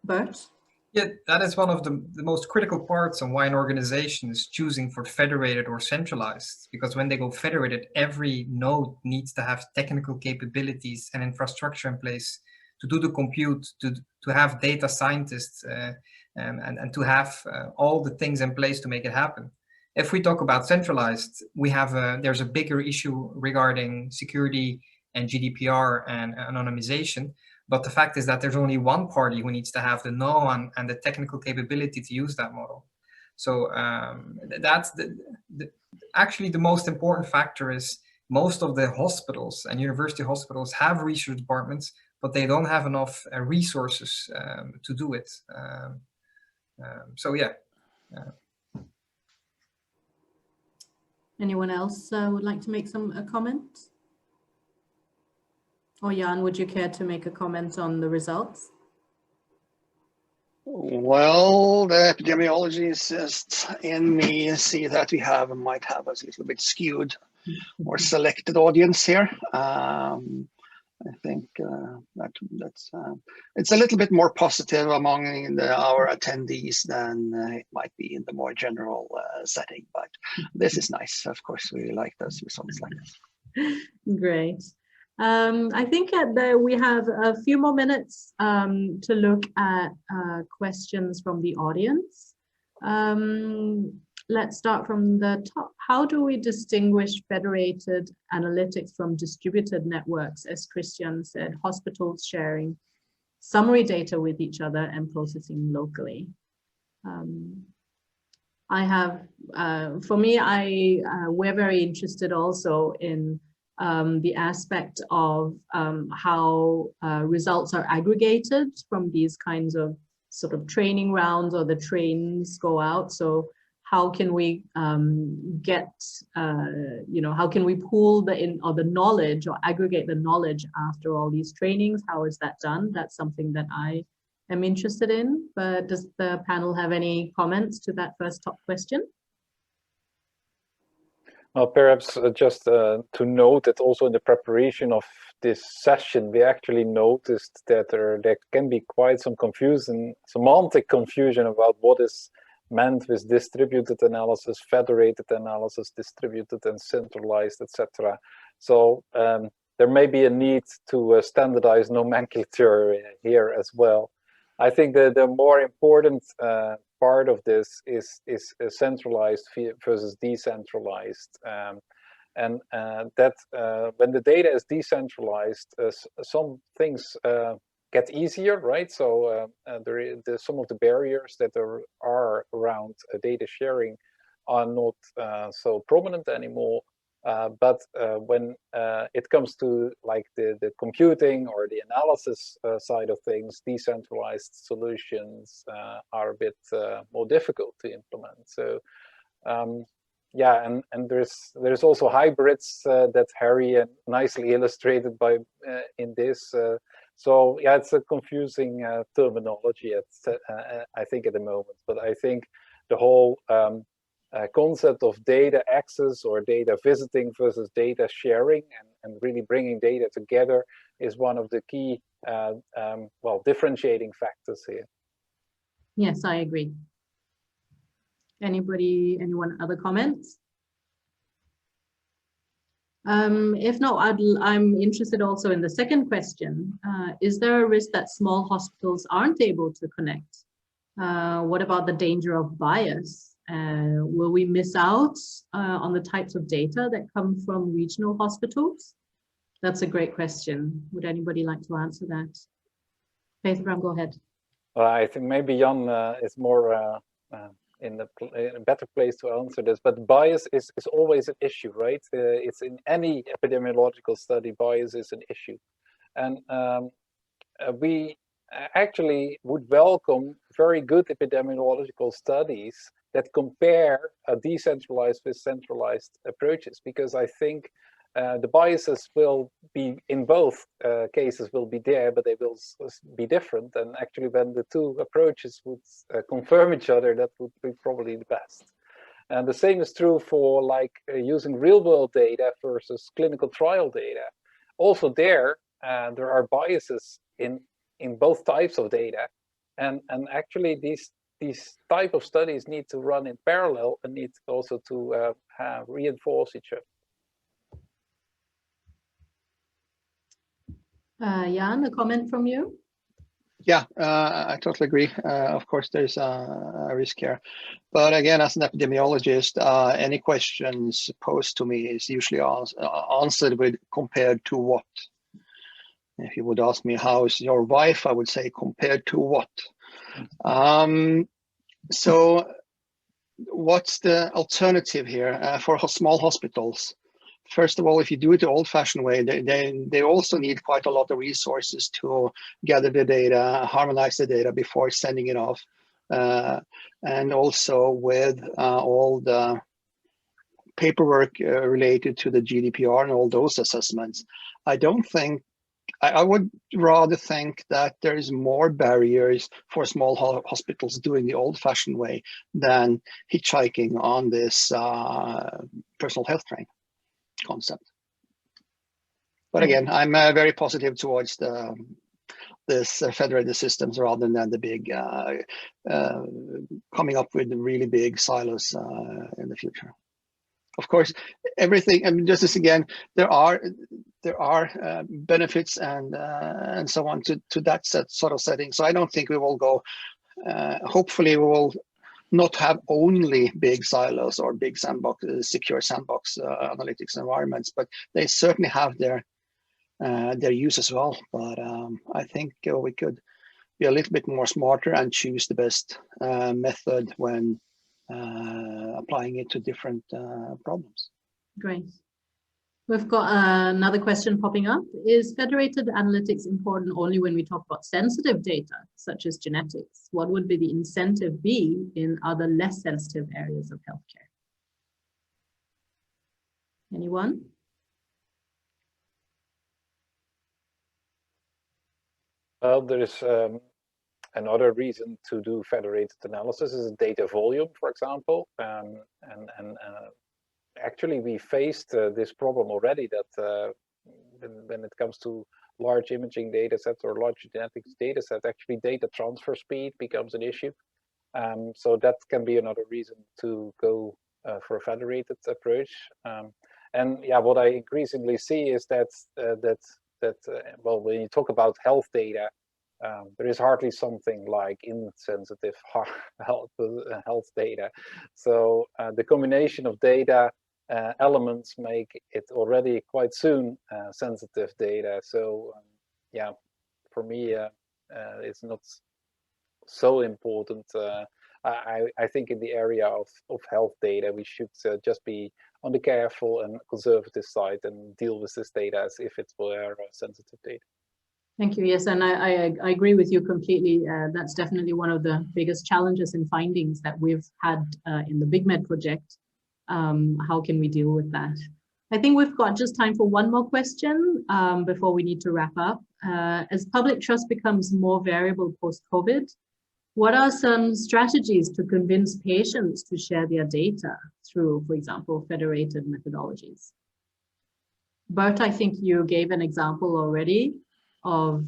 Bert? Yeah, that is one of the most critical parts on why an organization is choosing for federated or centralized. Because when they go federated, every node needs to have technical capabilities and infrastructure in place to do the compute, to have data scientists, and to have all the things in place to make it happen. If we talk about centralized, we have there's a bigger issue regarding security and GDPR and anonymization. But the fact is that there's only one party who needs to have the know-how and the technical capability to use that model. So that's actually the most important factor is most of the hospitals and university hospitals have research departments, but they don't have enough resources to do it. So yeah. Anyone else would like to make a comment? Or Jan, would you care to make a comment on the results? Well, the epidemiologists in me see that we might have a little bit skewed or selected audience here. I think that's it's a little bit more positive among our attendees than it might be in the more general setting. But this is nice. Of course, we like those results like this. Great. I think we have a few more minutes to look at questions from the audience. Let's start from the top. How do we distinguish federated analytics from distributed networks, as Christian said, hospitals sharing summary data with each other and processing locally? For me, we're very interested also in the aspect of how results are aggregated from these kinds of sort of training rounds, or the trains go out. So how can we how can we pool the knowledge or aggregate the knowledge after all these trainings? How is that done? That's something that I am interested in. But does the panel have any comments to that first top question? Well, perhaps just to note that also in the preparation of this session, we actually noticed that there can be quite some confusion, semantic confusion about what is meant with distributed analysis, federated analysis, distributed and centralized, etc. So there may be a need to standardize nomenclature here as well. I think that the more important part of this is centralized versus decentralized. And that when the data is decentralized, some things get easier, right? So some of the barriers that are around data sharing are not so prominent anymore. But when it comes to like the computing or the analysis side of things, decentralized solutions are a bit more difficult to implement. So yeah, and there's also hybrids that Harry nicely illustrated by in this. So yeah, it's a confusing terminology I think at the moment. But I think the whole concept of data access or data visiting versus data sharing and really bringing data together is one of the key well, differentiating factors here. Yes, I agree. Anyone other comments? If not, I'm interested also in the second question. Is there a risk that small hospitals aren't able to connect? What about the danger of bias? Will we miss out on the types of data that come from regional hospitals? That's a great question. Would anybody like to answer that? Peter-Bram, go ahead. Well, I think maybe Jan is more in a better place to answer this, but bias is always an issue, right? It's in any epidemiological study, bias is an issue. And we actually would welcome very good epidemiological studies that compare decentralized with centralized approaches, because I think the biases will be in both cases will be there, but they will be different. And actually, when the two approaches would confirm each other, that would be probably the best. And the same is true for like using real-world data versus clinical trial data. Also, there are biases in both types of data, and actually these type of studies need to run in parallel and need also to reinforce each other. Jan, a comment from you? Yeah, I totally agree. Of course, there's a risk here. But again, as an epidemiologist, any questions posed to me is usually answered with compared to what. If you would ask me, how's your wife? I would say compared to what. So what's the alternative here for small hospitals? First of all, if you do it the old-fashioned way, they also need quite a lot of resources to gather the data, harmonize the data before sending it off. And also with all the paperwork related to the GDPR and all those assessments, I would rather think that there is more barriers for small hospitals doing the old-fashioned way than hitchhiking on this personal health train concept. But again, I'm very positive towards this federated systems rather than the big coming up with really big silos in the future. Of course, everything. I mean, just as again, there are benefits and so on to that sort of setting. So I don't think we will go. Hopefully, we will not have only big silos or big sandbox, secure sandbox analytics environments, but they certainly have their use as well. But I think we could be a little bit more smarter and choose the best method when applying it to different problems. Great. We've got another question popping up. Is federated analytics important only when we talk about sensitive data, such as genetics? What would be the incentive be in other less sensitive areas of healthcare? Anyone? Well, there is another reason to do federated analysis is data volume, for example, and actually we faced this problem already that when it comes to large imaging data sets or large genetics data sets, actually data transfer speed becomes an issue. So that can be another reason to go for a federated approach. And yeah, what I increasingly see is that well, when you talk about health data, there is hardly something like insensitive health data. So the combination of data elements make it already quite soon sensitive data. So yeah, for me, it's not so important. I think in the area of health data, we should just be on the careful and conservative side and deal with this data as if it were sensitive data. Thank you. Yes, and I agree with you completely. That's definitely one of the biggest challenges and findings that we've had in the BigMed project. How can we deal with that? I think we've got just time for one more question before we need to wrap up. As public trust becomes more variable post-COVID, what are some strategies to convince patients to share their data through, for example, federated methodologies? Bert, I think you gave an example already of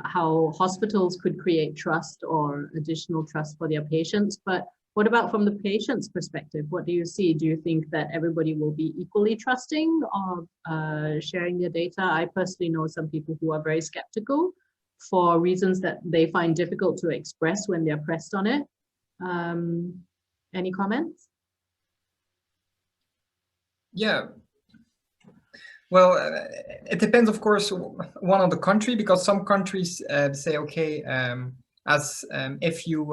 how hospitals could create trust or additional trust for their patients. But what about from the patient's perspective? What do you see? Do you think that everybody will be equally trusting of sharing their data? I personally know some people who are very skeptical for reasons that they find difficult to express when they're pressed on it. Any comments? Yeah. Well, it depends, of course, one on the country, because some countries say, okay, if you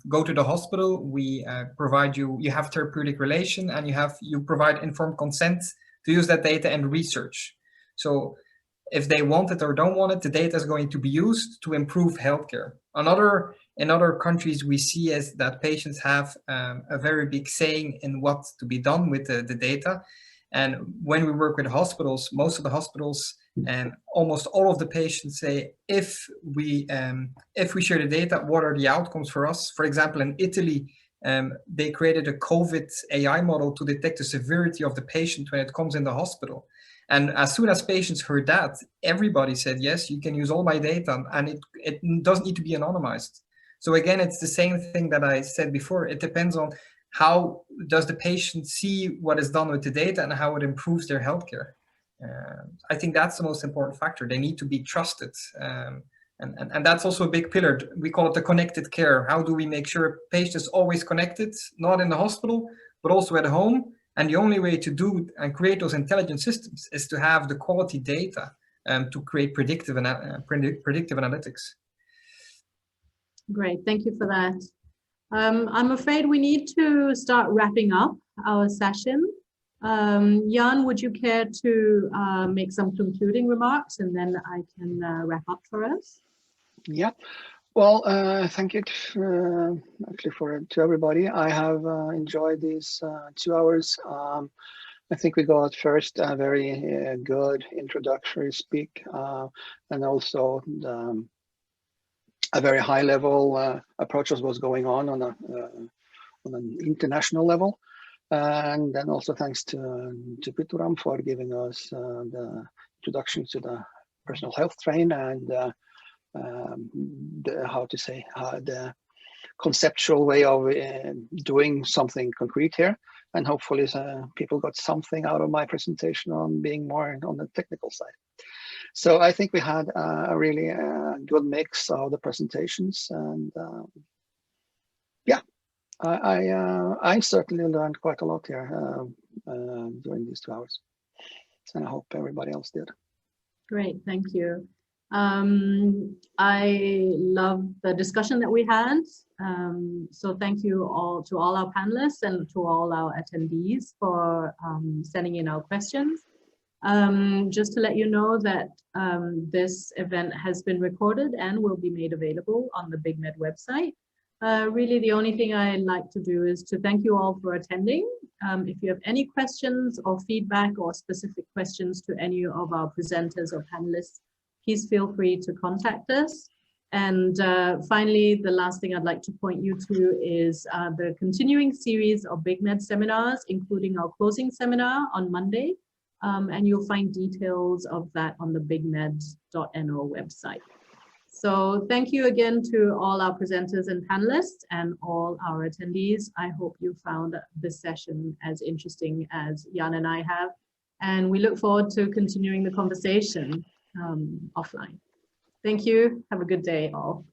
go to the hospital, we provide you have therapeutic relation, and you provide informed consent to use that data in research. So if they want it or don't want it, the data is going to be used to improve healthcare. In other countries, we see is that patients have a very big saying in what to be done with the data. And when we work with hospitals, most of the hospitals and almost all of the patients say, if we share the data, what are the outcomes for us? For example, in Italy, they created a COVID AI model to detect the severity of the patient when it comes in the hospital. And as soon as patients heard that, everybody said, yes, you can use all my data, and it doesn't need to be anonymized. So again, it's the same thing that I said before. It depends on how does the patient see what is done with the data and how it improves their healthcare. I think that's the most important factor. They need to be trusted. And that's also a big pillar. We call it the connected care. How do we make sure a patient is always connected, not in the hospital, but also at home? And the only way to do and create those intelligent systems is to have the quality data to create predictive analytics. Great, thank you for that. I'm afraid we need to start wrapping up our session. Jan, would you care to make some concluding remarks, and then I can wrap up for us? Yeah. Well, thank you actually to everybody. I have enjoyed these 2 hours. I think we got first a very good introductory speak, and also a very high level approach of what's going on an international level. And then also thanks to Peter-Bram for giving us the introduction to the personal health train and the conceptual way of doing something concrete here. And hopefully people got something out of my presentation on being more on the technical side. So I think we had a really good mix of the presentations, and yeah, I certainly learned quite a lot here during these 2 hours, and I hope everybody else did. Great, thank you. I love the discussion that we had. So thank you all to all our panelists and to all our attendees for sending in our questions. Just to let you know that this event has been recorded and will be made available on the BigMed website. Really, the only thing I'd like to do is to thank you all for attending. If you have any questions or feedback or specific questions to any of our presenters or panelists, please feel free to contact us. And finally, the last thing I'd like to point you to is the continuing series of BigMed seminars, including our closing seminar on Monday. And you'll find details of that on the bigmed.no website. So thank you again to all our presenters and panelists and all our attendees. I hope you found this session as interesting as Jan and I have. and we look forward to continuing the conversation offline. Thank you. Have a good day all.